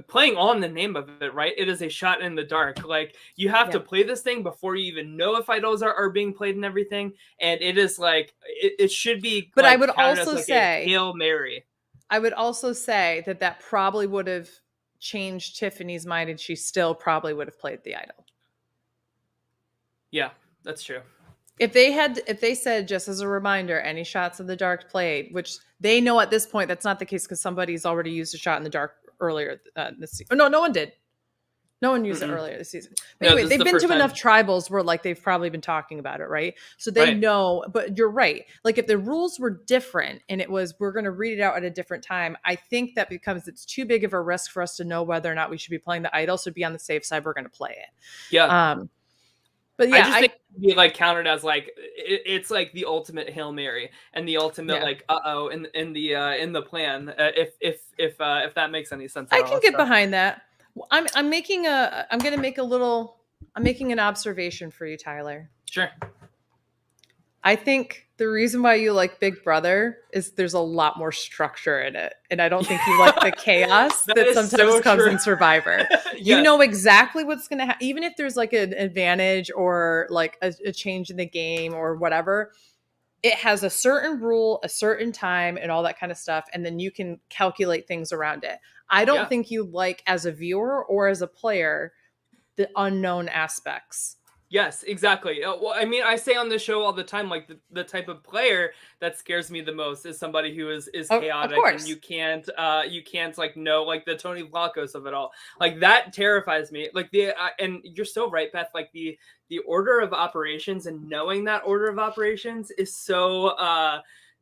[SPEAKER 1] playing on the name of it, right? It is a shot in the dark. Like you have to play this thing before you even know if idols are being played and everything. And it is like, it should be.
[SPEAKER 2] But I would also say,
[SPEAKER 1] Hail Mary.
[SPEAKER 2] I would also say that probably would have changed Tiffany's mind and she still probably would have played the idol.
[SPEAKER 1] Yeah, that's true.
[SPEAKER 2] If they said, just as a reminder, any shots in the dark played, which they know at this point that's not the case because somebody's already used a shot in the dark earlier this season. No one did. No one used it earlier this season. But anyway, they've been to enough tribals where like they've probably been talking about it, right? So they know, but you're right. Like if the rules were different and it was, we're going to read it out at a different time, I think that becomes, it's too big of a risk for us to know whether or not we should be playing the idol. So be on the safe side, we're going to play it.
[SPEAKER 1] Yeah.
[SPEAKER 2] But yeah,
[SPEAKER 1] I just think it'd be like counted as like it's like the ultimate Hail Mary and the ultimate like in the plan if that makes any sense.
[SPEAKER 2] I can get behind that. I'm making an observation for you, Tyler.
[SPEAKER 1] Sure.
[SPEAKER 2] I think the reason why you like Big Brother is there's a lot more structure in it. And I don't think you like the chaos that sometimes comes in Survivor. You know exactly what's going to happen. Even if there's like an advantage or like a change in the game or whatever, it has a certain rule, a certain time and all that kind of stuff. And then you can calculate things around it. I don't think you like as a viewer or as a player, the unknown aspects.
[SPEAKER 1] Yes, exactly. Well, I mean, I say on the show all the time, like the type of player that scares me the most is somebody who is chaotic and you can't like know like the Tony Vlachos of it all. Like that terrifies me. Like and you're so right, Beth. Like the order of operations and knowing that order of operations is so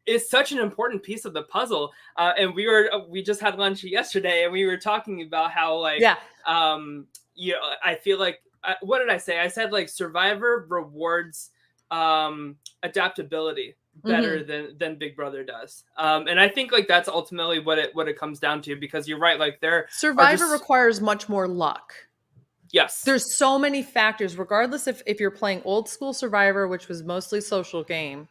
[SPEAKER 1] is such an important piece of the puzzle. And we just had lunch yesterday and we were talking about how like I feel like. What did I say? I said like Survivor rewards adaptability better than Big Brother does, and I think like that's ultimately what it comes down to because you're right. Like
[SPEAKER 2] Survivor requires much more luck.
[SPEAKER 1] Yes,
[SPEAKER 2] there's so many factors. Regardless if you're playing old school Survivor, which was mostly social game,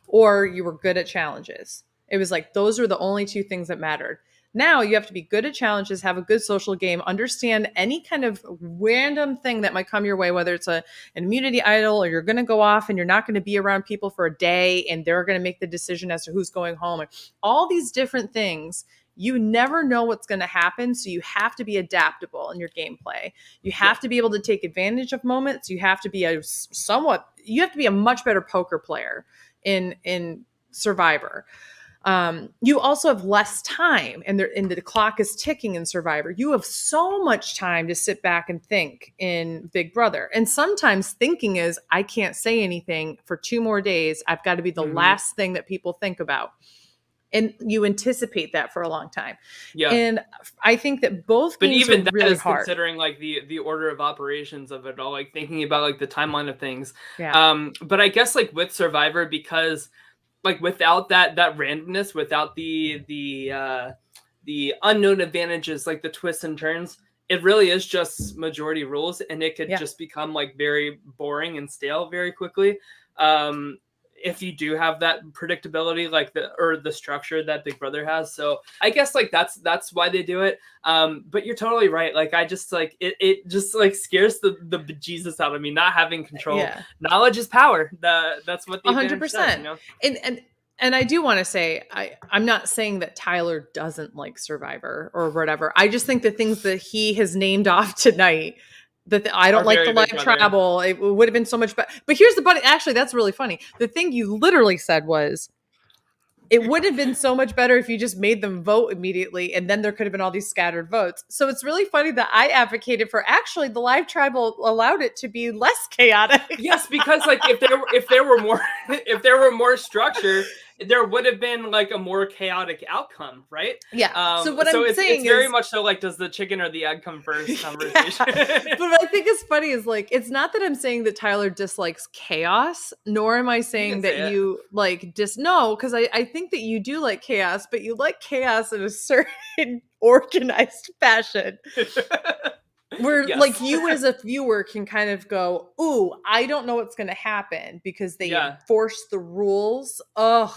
[SPEAKER 2] or you were good at challenges. It was like those are the only 2 things that mattered. Now you have to be good at challenges, have a good social game, understand any kind of random thing that might come your way, whether it's an immunity idol or you're going to go off and you're not going to be around people for a day and they're going to make the decision as to who's going home. All these different things, you never know what's going to happen. So you have to be adaptable in your gameplay. You have to be able to take advantage of moments. You have to be a much better poker player in Survivor. You also have less time, and the clock is ticking in Survivor. You have so much time to sit back and think in Big Brother. And sometimes thinking is, I can't say anything for 2 more days. I've got to be the last thing that people think about. And you anticipate that for a long time.
[SPEAKER 1] Yeah.
[SPEAKER 2] And I think that both games
[SPEAKER 1] even
[SPEAKER 2] are
[SPEAKER 1] that
[SPEAKER 2] really
[SPEAKER 1] is
[SPEAKER 2] hard.
[SPEAKER 1] considering like the order of operations of it all, like thinking about like the timeline of things.
[SPEAKER 2] Yeah.
[SPEAKER 1] But I guess like with Survivor, because like without that randomness, without the unknown advantages, like the twists and turns, it really is just majority rules, and it could just become like very boring and stale very quickly. If you do have that predictability, like the structure that Big Brother has. So I guess like that's why they do it. But you're totally right. Like I just like it just like scares the bejesus out of me not having control.
[SPEAKER 2] Yeah.
[SPEAKER 1] Knowledge is power. That's what the
[SPEAKER 2] 100%.
[SPEAKER 1] Says, you know?
[SPEAKER 2] And I do want to say, I'm not saying that Tyler doesn't like Survivor or whatever. I just think the things that he has named off tonight, I don't like the live travel. It would have been so much better. But here's the funny. Actually, that's really funny. The thing you literally said was, it would have been so much better if you just made them vote immediately, and then there could have been all these scattered votes. So it's really funny that I advocated for actually the live tribal allowed it to be less chaotic.
[SPEAKER 1] Yes, because like if there were more structure, there would have been like a more chaotic outcome, right?
[SPEAKER 2] Yeah. So what I'm saying
[SPEAKER 1] it's very much so like, does the chicken or the egg come first conversation.
[SPEAKER 2] But what I think is funny is like, it's not that I'm saying that Tyler dislikes chaos, nor am I saying that you like no, because I think that you do like chaos, but you like chaos in a certain organized fashion. Where like you as a viewer can kind of go, ooh, I don't know what's going to happen because they enforce the rules. Oh,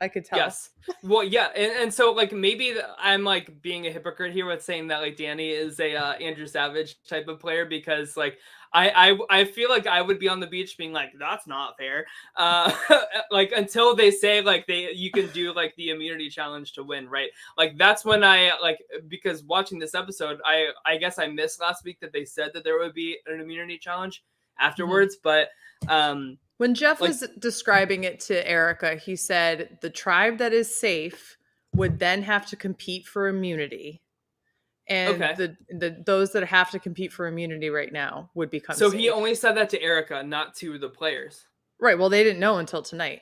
[SPEAKER 2] I could tell.
[SPEAKER 1] Yes. Well, yeah. And so like maybe I'm like being a hypocrite here with saying that like Danny is a Andrew Savage type of player, because like I feel like I would be on the beach being like, that's not fair. Like until they say like you can do like the immunity challenge to win, right? Like that's when I like, because watching this episode, I guess I missed last week that they said that there would be an immunity challenge afterwards, but
[SPEAKER 2] when Jeff was describing it to Erica, he said the tribe that is safe would then have to compete for immunity. And those that have to compete for immunity right now would become safe.
[SPEAKER 1] He only said that to Erica, not to the players.
[SPEAKER 2] Right. Well, they didn't know until tonight.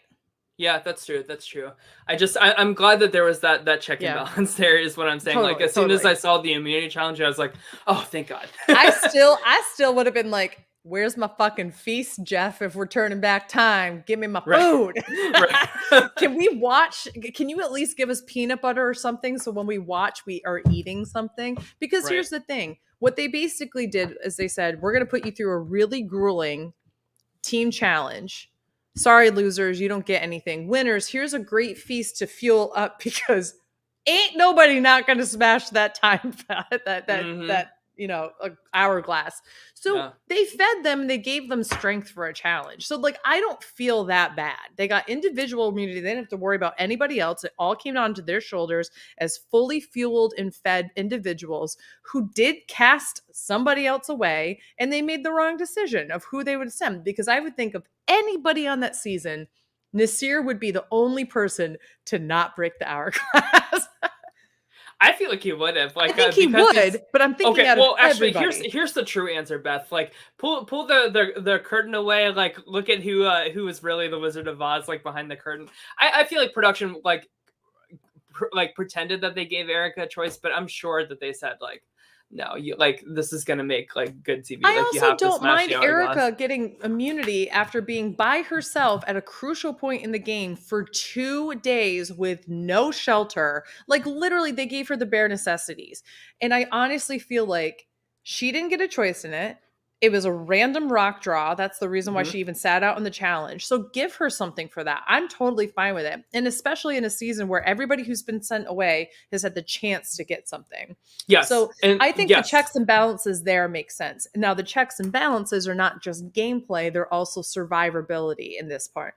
[SPEAKER 1] Yeah, that's true. That's true. I'm glad that there was that check and balance there, is what I'm saying. Totally, like as soon as I saw the immunity challenge, I was like, oh, thank God.
[SPEAKER 2] I still would have been like, where's my fucking feast, Jeff? If we're turning back time, give me my food. Right. Can you at least give us peanut butter or something? So when we watch, we are eating something. Because here's the thing. What they basically did is they said, we're going to put you through a really grueling team challenge. Sorry, losers, you don't get anything. Winners, here's a great feast to fuel up, because ain't nobody not going to smash that time, that hourglass. So they fed them and they gave them strength for a challenge. So like, I don't feel that bad. They got individual immunity. They didn't have to worry about anybody else. It all came down to their shoulders as fully fueled and fed individuals who did cast somebody else away, and they made the wrong decision of who they would send. Because I would think of anybody on that season, Nasir would be the only person to not break the hourglass.
[SPEAKER 1] I feel like he would have. Like,
[SPEAKER 2] I think he would, but I'm thinking
[SPEAKER 1] actually, here's the true answer, Beth. Like, pull the curtain away. Like, look at who is really the Wizard of Oz, like behind the curtain. I feel like production like pretended that they gave Erica a choice, but I'm sure that they said like, no, you like this is gonna make like good TV.
[SPEAKER 2] I also don't mind Erica getting immunity after being by herself at a crucial point in the game for 2 days with no shelter. Like literally, they gave her the bare necessities, and I honestly feel like she didn't get a choice in it. It was a random rock draw. That's the reason why she even sat out in the challenge. So give her something for that. I'm totally fine with it. And especially in a season where everybody who's been sent away has had the chance to get something.
[SPEAKER 1] Yes.
[SPEAKER 2] So I think the checks and balances there make sense. Now, the checks and balances are not just gameplay. They're also survivability in this part,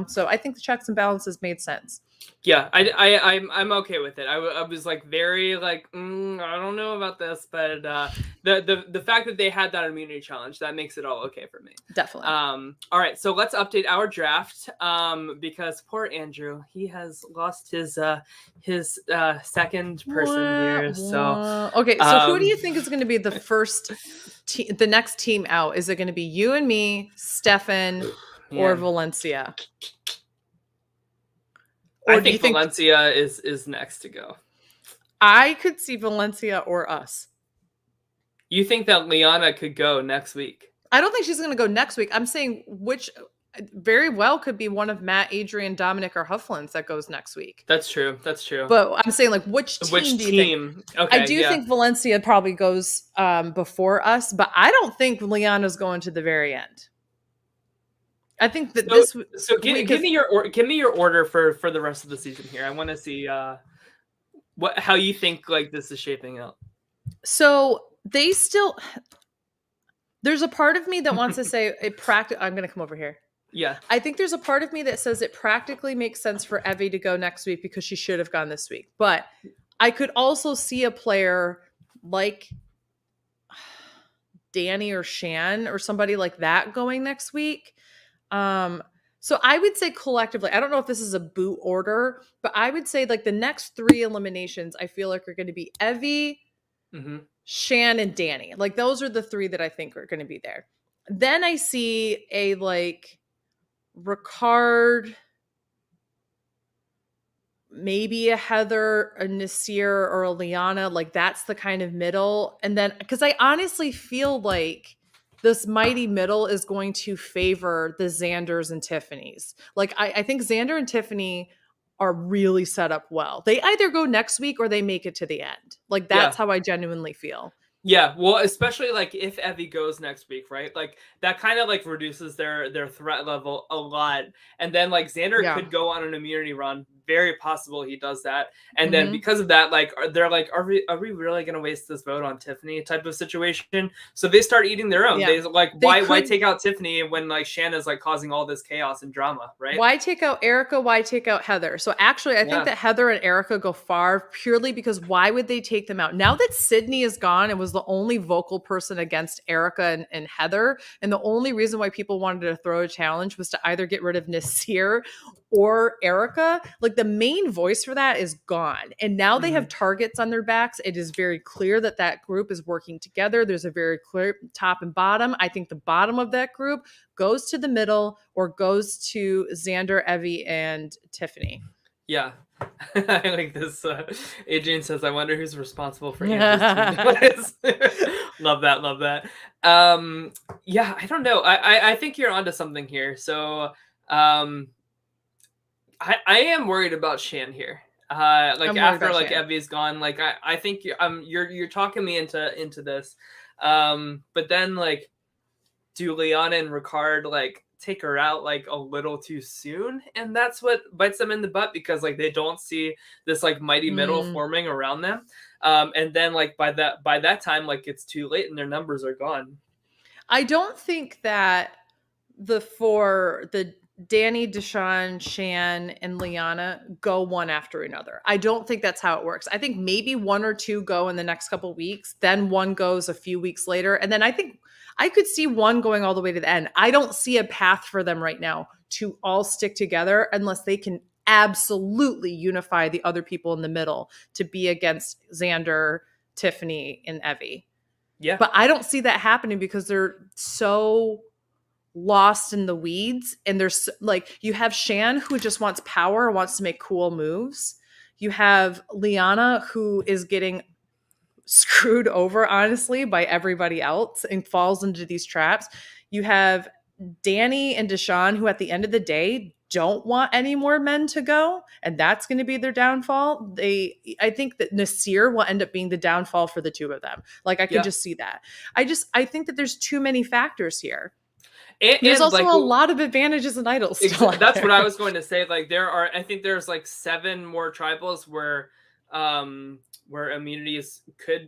[SPEAKER 2] So I think the checks and balances made sense.
[SPEAKER 1] Yeah, I'm okay with it. I was like very like I don't know about this, but the fact that they had that immunity challenge, that makes it all okay for me.
[SPEAKER 2] Definitely.
[SPEAKER 1] All right, so let's update our draft because poor Andrew, he has lost his second person here. So
[SPEAKER 2] okay, so who do you think is going to be the first the next team out? Is it going to be you and me, Stefan, or Valencia?
[SPEAKER 1] Or I think Valencia is next to go.
[SPEAKER 2] I could see Valencia or us.
[SPEAKER 1] You think that Liana could go next week?
[SPEAKER 2] I don't think she's going to go next week. I'm saying which very well could be one of Matt, Adrian, Dominic, or Hufflins that goes next week.
[SPEAKER 1] That's true. That's true.
[SPEAKER 2] But I'm saying like which team do you think? Okay, I do think Valencia probably goes before us, but I don't think Liana's going to the very end. I think that
[SPEAKER 1] give me your order for the rest of the season here. I want to see how you think like this is shaping up.
[SPEAKER 2] So there's a part of me that wants to say I'm going to come over here.
[SPEAKER 1] Yeah.
[SPEAKER 2] I think there's a part of me that says it practically makes sense for Evie to go next week because she should have gone this week. But I could also see a player like Danny or Shan or somebody like that going next week. So I would say collectively, I don't know if this is a boot order, but I would say like the next 3 eliminations I feel like are going to be Evie, Shan, and Danny. Like those are the 3 that I think are going to be there. Then I see a like Ricard, maybe a Heather, a Nasir, or a Liana. Like that's the kind of middle. And then because I honestly feel like this mighty middle is going to favor the Xanders and Tiffany's. Like I think Xander and Tiffany are really set up well. They either go next week or they make it to the end. Like that's how I genuinely feel.
[SPEAKER 1] Yeah, well, especially like if Evie goes next week, right? Like that kind of like reduces their threat level a lot. And then like Xander could go on an immunity run. Very possible he does that. And then because of that, like they're like, are we really gonna waste this vote on Tiffany type of situation? So they start eating their own. They like why take out Tiffany when like Shanna's like causing all this chaos and drama, right?
[SPEAKER 2] Why take out Erica? Why take out Heather? So actually I think that Heather and Erica go far purely because why would they take them out? Now that Sydney is gone and was the only vocal person against Erica and Heather, and the only reason why people wanted to throw a challenge was to either get rid of Nasir or Erica, like the main voice for that is gone. And now they have targets on their backs. It is very clear that that group is working together. There's a very clear top and bottom. I think the bottom of that group goes to the middle or goes to Xander, Evie, and Tiffany.
[SPEAKER 1] Yeah. I like this. Adrian says, I wonder who's responsible for Andrew's team. Love that. Love that. Yeah, I don't know. I think you're onto something here. So I am worried about Shan here. Like after like Shan. Evie's gone, like I think you're talking me into this. But then like do Liana and Ricard like take her out like a little too soon, and that's what bites them in the butt because like they don't see this like mighty middle forming around them. And then like by that time like it's too late and their numbers are gone.
[SPEAKER 2] I don't think that the Danny, Deshawn, Shan, and Liana go one after another. I don't think that's how it works. I think maybe 1 or 2 go in the next couple of weeks. Then 1 goes a few weeks later. And then I think I could see 1 going all the way to the end. I don't see a path for them right now to all stick together unless they can absolutely unify the other people in the middle to be against Xander, Tiffany, and Evie.
[SPEAKER 1] Yeah.
[SPEAKER 2] But I don't see that happening because they're so lost in the weeds, and there's like you have Shan who just wants power, wants to make cool moves. You have Liana who is getting screwed over honestly by everybody else and falls into these traps. You have Danny and Deshawn who at the end of the day don't want any more men to go, and that's going to be their downfall. I think that Nasir will end up being the downfall for the 2 of them. Like I can just see that. I think that there's too many factors here. There's also like, a lot of advantages and idols.
[SPEAKER 1] That's what I was going to say. Like I think there's like 7 more tribals where immunities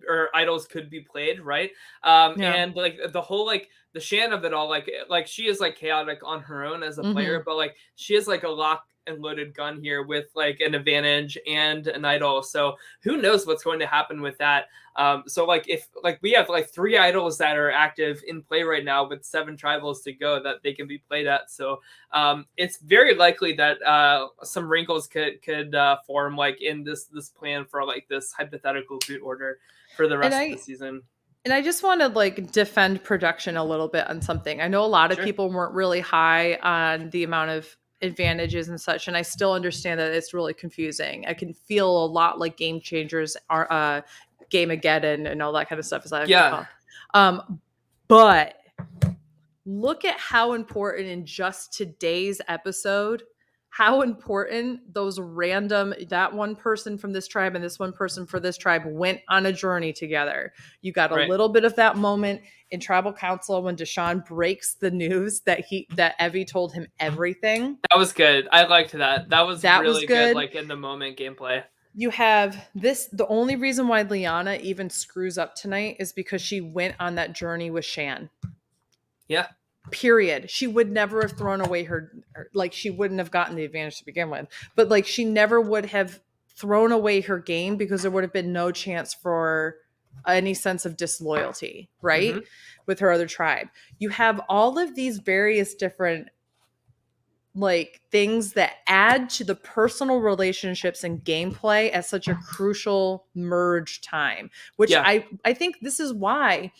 [SPEAKER 1] or idols could be played, right? And like the whole like the Shan of it all, like she is like chaotic on her own as a player, but like she is like a lock and loaded gun here with like an advantage and an idol. So who knows what's going to happen with that. So like if like we have like 3 idols that are active in play right now with 7 tribals to go that they can be played at. So it's very likely that some wrinkles could form like in this plan for like this hypothetical boot order for the rest of the season.
[SPEAKER 2] And I just want to like defend production a little bit on something. I know a lot of people weren't really high on the amount of advantages and such, and I still understand that it's really confusing. I can feel a lot like Game Changers are Gameageddon and all that kind of stuff. But look at how important in just today's episode, how important those random, that one person from this tribe and this one person for this tribe went on a journey together. You got a little bit of that moment in Tribal Council when Deshaun breaks the news that Evie told him everything.
[SPEAKER 1] That was good. I liked that. That was really good, like in the moment gameplay.
[SPEAKER 2] You have this, the only reason why Liana even screws up tonight is because she went on that journey with Shan.
[SPEAKER 1] Yeah.
[SPEAKER 2] Period. She would never have thrown away like she wouldn't have gotten the advantage to begin with, but like she never would have thrown away her game because there would have been no chance for any sense of disloyalty, right? With her other tribe. You have all of these various different like things that add to the personal relationships and gameplay at such a crucial merge time, which I think this is why,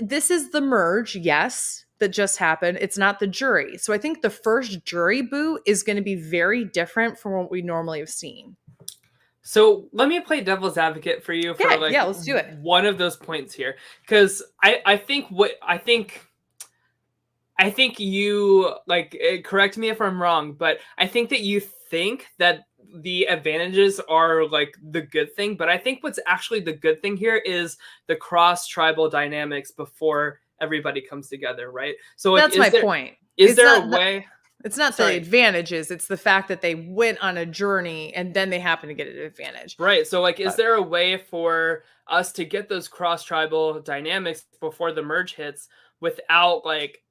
[SPEAKER 2] this is the merge, yes, that just happened. It's not the jury. So I think the first jury boot is going to be very different from what we normally have seen.
[SPEAKER 1] So let me play devil's advocate for you for
[SPEAKER 2] let's do it.
[SPEAKER 1] One of those points here, because I think you like, correct me if I'm wrong, but I think that you think that the advantages are like the good thing, but I think what's actually the good thing here is the cross tribal dynamics before everybody comes together, right? So like,
[SPEAKER 2] that's my point.
[SPEAKER 1] Is there a way?
[SPEAKER 2] It's not the advantages, it's the fact that they went on a journey and then they happen to get an advantage.
[SPEAKER 1] Right. So like, is there a way for us to get those cross tribal dynamics before the merge hits without like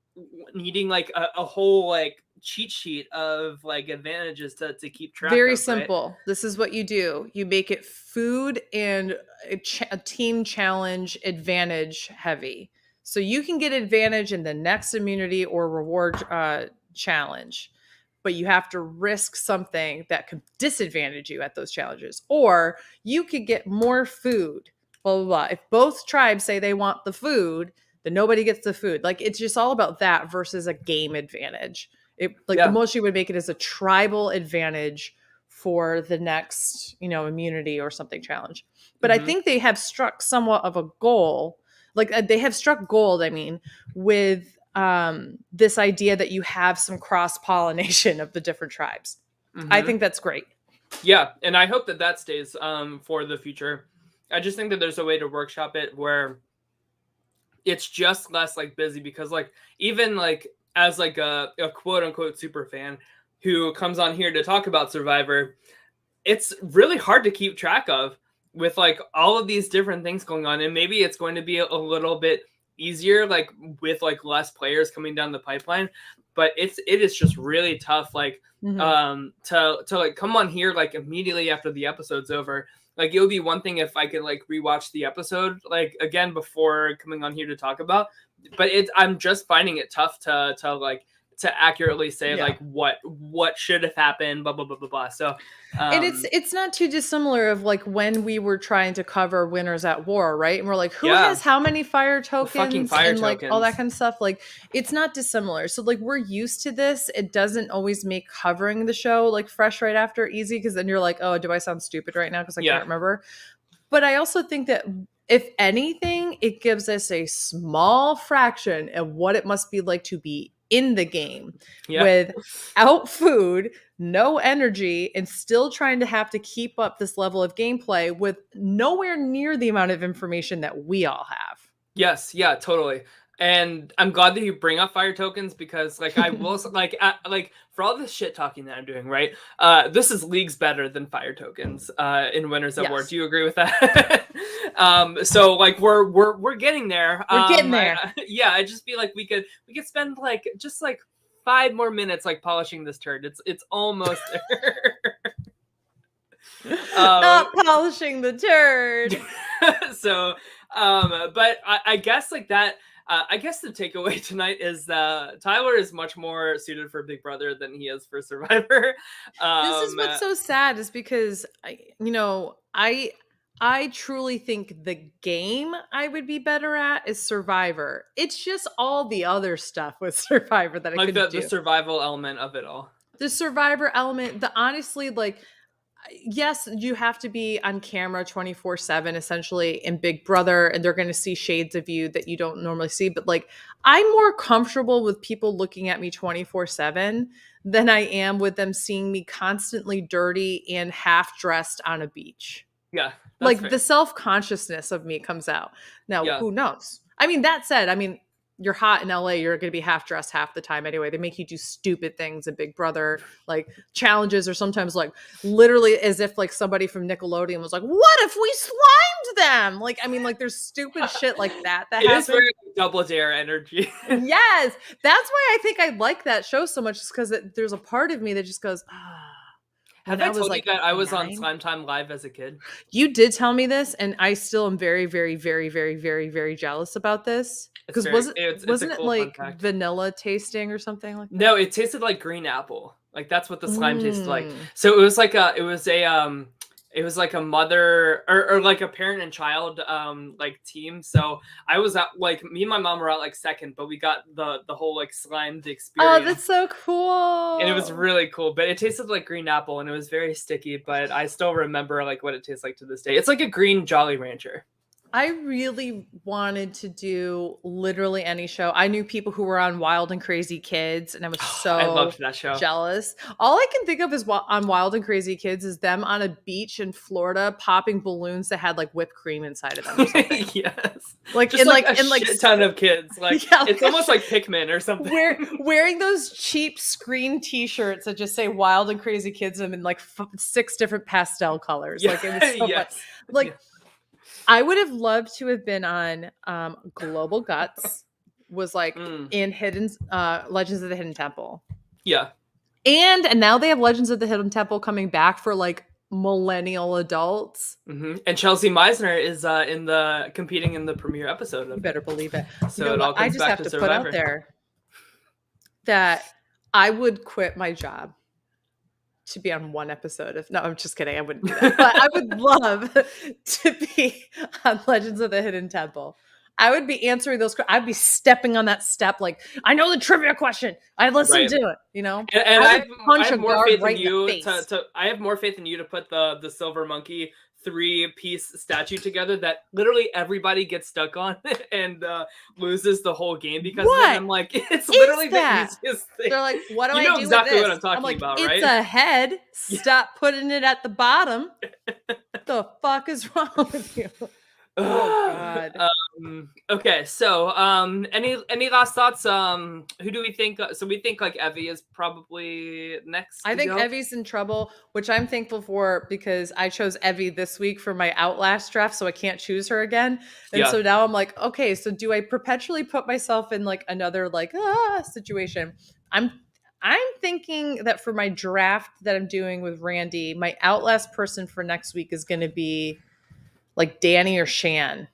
[SPEAKER 1] needing like a whole like cheat sheet of like advantages to keep track of?
[SPEAKER 2] Very simple. Right? This is what you do. You make it food and a team challenge advantage heavy. So you can get advantage in the next immunity or reward challenge, but you have to risk something that could disadvantage you at those challenges. Or you could get more food, blah, blah, blah. If both tribes say they want the food, then nobody gets the food. Like, it's just all about that versus a game advantage. The most you would make it is a tribal advantage for the next, immunity or something challenge. But I think they have struck somewhat of a goal. Like they have struck gold, with this idea that you have some cross-pollination of the different tribes. I think that's great.
[SPEAKER 1] Yeah, and I hope that stays for the future. I just think that there's a way to workshop it where it's just less like busy, because like even like as like a quote unquote super fan who comes on here to talk about Survivor, it's really hard to keep track of with like all of these different things going on. And maybe it's going to be a little bit easier like with like less players coming down the pipeline, but it is just really tough like to like come on here like immediately after the episode's over. Like it would be one thing if I could like rewatch the episode like again before coming on here to talk about, but I'm just finding it tough to accurately say like what should have happened, blah blah blah blah blah. So
[SPEAKER 2] and it's not too dissimilar of like when we were trying to cover Winners at War, right? And we're like, who has how many fire tokens and like all that kind of stuff. Like it's not dissimilar. So like we're used to this. It doesn't always make covering the show like fresh right after easy, because then you're like, oh, do I sound stupid right now because I can't remember? But I also think that if anything, it gives us a small fraction of what it must be like to be in the game without food, no energy, and still trying to have to keep up this level of gameplay with nowhere near the amount of information that we all have.
[SPEAKER 1] Yes, yeah, totally. And I'm glad that you bring up fire tokens, because like I will like for all this shit talking that I'm doing, right? This is leagues better than fire tokens in Winners at War. Do you agree with that? So like we're getting there.
[SPEAKER 2] We're getting there.
[SPEAKER 1] I just feel like we could spend like just like 5 more minutes like polishing this turd. It's almost there.
[SPEAKER 2] Not polishing the turd.
[SPEAKER 1] So, but I guess like that. I guess the takeaway tonight is that Tyler is much more suited for Big Brother than he is for Survivor.
[SPEAKER 2] This is what's so sad, is because I truly think the game I would be better at is Survivor. It's just all the other stuff with Survivor that I could do.
[SPEAKER 1] The survival element of it all.
[SPEAKER 2] The Survivor element, honestly, like, yes, you have to be on camera 24/7 essentially in Big Brother, and they're going to see shades of you that you don't normally see. But like, I'm more comfortable with people looking at me 24/7 than I am with them seeing me constantly dirty and half dressed on a beach.
[SPEAKER 1] Yeah.
[SPEAKER 2] Like
[SPEAKER 1] fair.
[SPEAKER 2] The self-consciousness of me comes out. Now, Who knows? I mean, that said, you're hot in LA, you're going to be half dressed half the time anyway. They make you do stupid things in Big Brother, like challenges, or sometimes like literally as if like somebody from Nickelodeon was like, what if we slimed them? Like, like there's stupid shit like that
[SPEAKER 1] it happens. Is very Double Dare energy.
[SPEAKER 2] Yes. That's why I think I like that show so much, is because there's a part of me that just goes,
[SPEAKER 1] Have I told you that I was on Slime Time Live as a kid?
[SPEAKER 2] You did tell me this, and I still am very, very, very, very, very, very jealous about this. Because wasn't it cool like vanilla tasting or something like that?
[SPEAKER 1] No, it tasted like green apple. Like that's what the slime tasted like. So it was like a mother or like a parent and child like team. So I was at like, me and my mom were out like second, but we got the whole like slimed experience.
[SPEAKER 2] Oh, that's so cool.
[SPEAKER 1] And it was really cool, but it tasted like green apple and it was very sticky, but I still remember like what it tastes like to this day. It's like a green Jolly Rancher.
[SPEAKER 2] I really wanted to do literally any show. I knew people who were on Wild and Crazy Kids, and I was so
[SPEAKER 1] I loved that show.
[SPEAKER 2] Jealous. All I can think of is on Wild and Crazy Kids is them on a beach in Florida popping balloons that had like whipped cream inside of them or something.
[SPEAKER 1] Yes.
[SPEAKER 2] Like
[SPEAKER 1] just like a shit ton of kids. Like, yeah, it's almost like Pikmin or something.
[SPEAKER 2] Wearing those cheap screen t-shirts that just say Wild and Crazy Kids in like 6 different pastel colors.
[SPEAKER 1] Yeah.
[SPEAKER 2] Like it was so fun. Like, yeah. I would have loved to have been on Global Guts, was like in Legends of the Hidden Temple.
[SPEAKER 1] Yeah.
[SPEAKER 2] And now they have Legends of the Hidden Temple coming back for like millennial adults.
[SPEAKER 1] Mm-hmm. And Chelsea Meisner is competing in the premiere episode of it.
[SPEAKER 2] You better believe it.
[SPEAKER 1] So it all comes back to Survivor.
[SPEAKER 2] I just have to put out there that I would quit my job to be on one episode. No, I'm just kidding. I wouldn't do that. But I would love to be on Legends of the Hidden Temple. I would be answering those. I'd be stepping on that step. Like, I know the trivia question. I listen to it, you know?
[SPEAKER 1] And I have more faith in you I have more faith in you to put the Silver Monkey 3-piece statue together that literally everybody gets stuck on and loses the whole game because of it. I'm like, it's literally the easiest thing.
[SPEAKER 2] They're like, what do I do?
[SPEAKER 1] You know exactly
[SPEAKER 2] what
[SPEAKER 1] I'm talking about, right?
[SPEAKER 2] It's a head. Stop putting it at the bottom. The fuck is wrong with you? Oh God.
[SPEAKER 1] Okay, so any last thoughts? Who do we think? So we think like Evie is probably next.
[SPEAKER 2] I think Evie's in trouble, which I'm thankful for because I chose Evie this week for my Outlast draft, so I can't choose her again. And so now I'm like, okay, so do I perpetually put myself in like another like situation? I'm thinking that for my draft that I'm doing with Randy, my Outlast person for next week is going to be like Danny or Shan.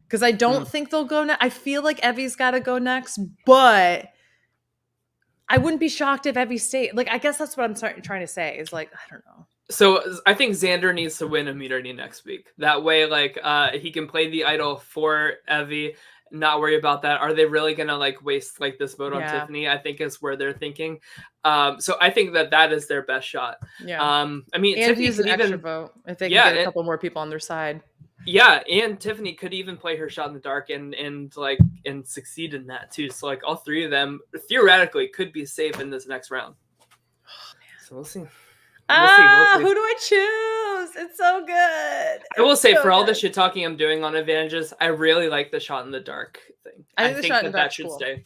[SPEAKER 2] Because I don't think they'll go next. I feel like Evie's got to go next, but I wouldn't be shocked if Evie stayed. Like, I guess that's what I'm trying to say is like, I don't know.
[SPEAKER 1] So I think Xander needs to win immunity next week. That way, like, he can play the idol for Evie, not worry about that. Are they really going to like waste like this vote on Tiffany? I think is where they're thinking. So I think that is their best shot.
[SPEAKER 2] Yeah.
[SPEAKER 1] I mean,
[SPEAKER 2] and Tiffany use an extra vote if they can get a couple more people on their side.
[SPEAKER 1] Yeah, and Tiffany could even play her shot in the dark and succeed in that too. So like all 3 of them theoretically could be safe in this next round.
[SPEAKER 2] Oh man.
[SPEAKER 1] So we'll see.
[SPEAKER 2] We'll see. Who do I choose? It's so good.
[SPEAKER 1] I will say, for all the shit talking I'm doing on advantages, I really like the shot in the dark thing.
[SPEAKER 2] I think that
[SPEAKER 1] should
[SPEAKER 2] cool.
[SPEAKER 1] stay.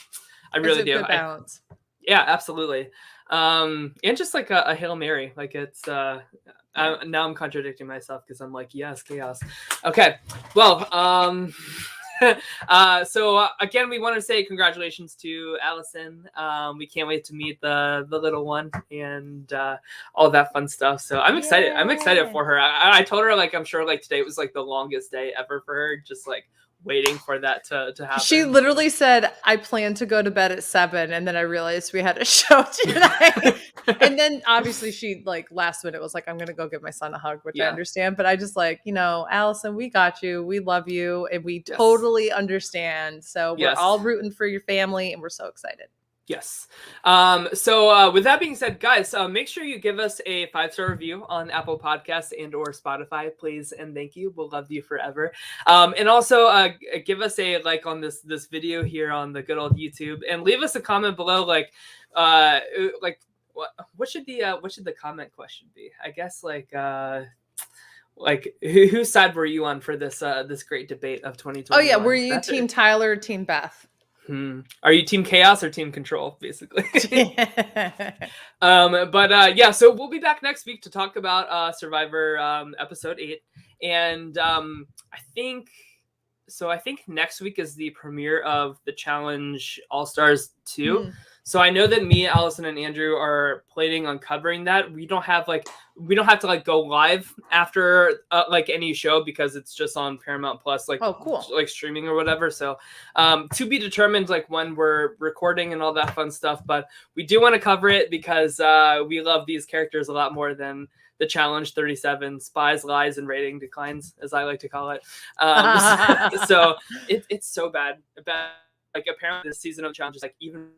[SPEAKER 1] I really do.
[SPEAKER 2] Good balance.
[SPEAKER 1] Yeah, absolutely. And just like a Hail Mary, like it's now I'm contradicting myself because I'm like, yes, chaos. Okay, well, So again, we want to say congratulations to Allison. We can't wait to meet the little one and all that fun stuff. So I'm excited. I'm excited for her. I told her, like, I'm sure like today was like the longest day ever for her, just like waiting for that to happen.
[SPEAKER 2] She literally said, I plan to go to bed at 7, and then I realized we had a show tonight. And then obviously she like last minute was like, I'm gonna go give my son a hug, which I understand. But I just like, Allison, we got you. We love you, and we totally understand. So we're all rooting for your family, and we're so excited.
[SPEAKER 1] Yes. So with that being said, guys, make sure you give us a 5-star review on Apple Podcasts and or Spotify, please, and thank you. We'll love you forever. And also give us a like on this video here on the good old YouTube, and leave us a comment below. Like what should the comment question be? I guess like whose side were you on for this this great debate of 2020?
[SPEAKER 2] Oh yeah, were you Team Tyler or Team Beth?
[SPEAKER 1] Are you Team Chaos or Team Control, basically? Yeah, so we'll be back next week to talk about Survivor episode 8, and I think next week is the premiere of the Challenge All Stars 2. So I know that me, Allison, and Andrew are planning on covering that. We don't have to like go live after like any show because it's just on Paramount Plus, like like streaming or whatever. So to be determined, like when we're recording and all that fun stuff. But we do want to cover it because we love these characters a lot more than the Challenge 37 Spies, Lies, and Rating Declines, as I like to call it. So it's so bad. Like apparently this season of the Challenge is like even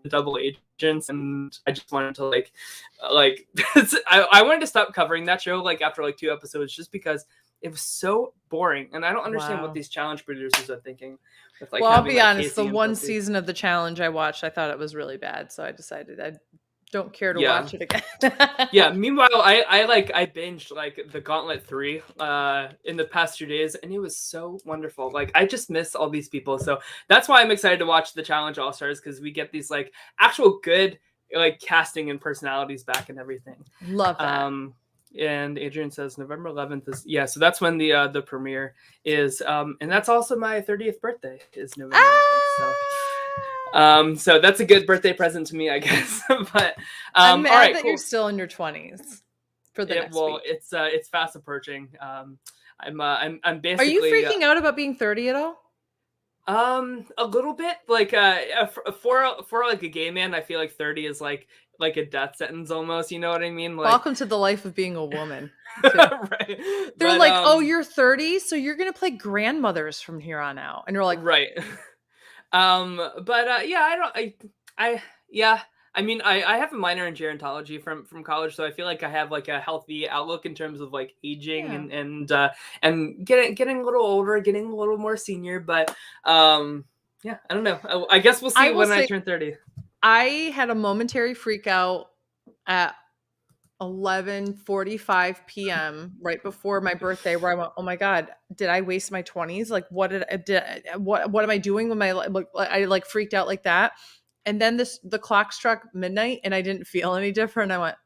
[SPEAKER 1] double agents, and I just wanted to like I wanted to stop covering that show like after like 2 episodes just because it was so boring, and I don't understand what these Challenge producers are thinking with, like,
[SPEAKER 2] I'll be honest, the one season of the Challenge I watched, I thought it was really bad, so I decided I don't care to watch it again.
[SPEAKER 1] Meanwhile, I binged like the Gauntlet 3 in the past 2 days, and it was so wonderful. Like I just miss all these people. So that's why I'm excited to watch the Challenge All Stars, because we get these like actual good like casting and personalities back and everything.
[SPEAKER 2] Love that.
[SPEAKER 1] And Adrian says November 11th is so that's when the premiere is. And that's also my 30th birthday is November 11th. So so that's a good birthday present to me, I guess. But
[SPEAKER 2] I'm mad that you're still in your 20s for the next week.
[SPEAKER 1] It's fast approaching. I'm basically.
[SPEAKER 2] Are you freaking out about being 30 at all?
[SPEAKER 1] A little bit. Like for like a gay man, I feel like 30 is like a death sentence almost. You know what I mean? Like,
[SPEAKER 2] welcome to the life of being a woman.
[SPEAKER 1] Right.
[SPEAKER 2] They're like, oh, you're 30, so you're gonna play grandmothers from here on out, and you're like,
[SPEAKER 1] right. I mean, I have a minor in gerontology from college, so I feel like I have like a healthy outlook in terms of like aging and getting a little older, getting a little more senior. But I don't know. I guess we'll see when I turn 30.
[SPEAKER 2] I had a momentary freak out at 11:45 p.m. right before my birthday, where I went, oh my God, did I waste my 20s? Like, what am I doing with my life? I like freaked out like that. And then the clock struck midnight and I didn't feel any different. I went,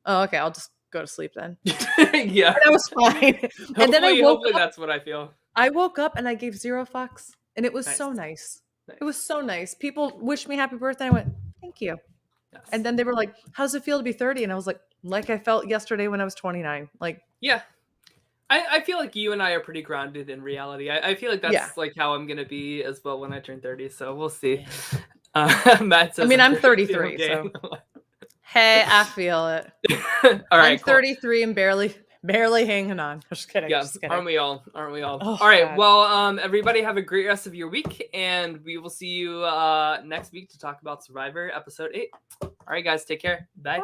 [SPEAKER 2] oh, okay, I'll just go to sleep then.
[SPEAKER 1] Yeah.
[SPEAKER 2] And that was fine. And then I woke up,
[SPEAKER 1] that's what I feel.
[SPEAKER 2] I woke up and I gave 0 fucks. And it was so nice. It was so nice. People wished me happy birthday. I went, thank you. Yes. And then they were like, how's it feel to be 30? And I was like I felt yesterday when I was 29. Like, yeah.
[SPEAKER 1] I feel like you and I are pretty grounded in reality. I feel like that's like how I'm going to be as well when I turn 30. So we'll see. Matt says,
[SPEAKER 2] I'm 33. So. Hey, I feel it.
[SPEAKER 1] All right,
[SPEAKER 2] I'm 33 and barely hanging on. Just kidding.
[SPEAKER 1] Yeah,
[SPEAKER 2] just kidding.
[SPEAKER 1] Aren't we all?
[SPEAKER 2] Oh,
[SPEAKER 1] all right.
[SPEAKER 2] God.
[SPEAKER 1] Well, everybody have a great rest of your week, and we will see you next week to talk about Survivor episode 8. All right, guys, take care. Bye.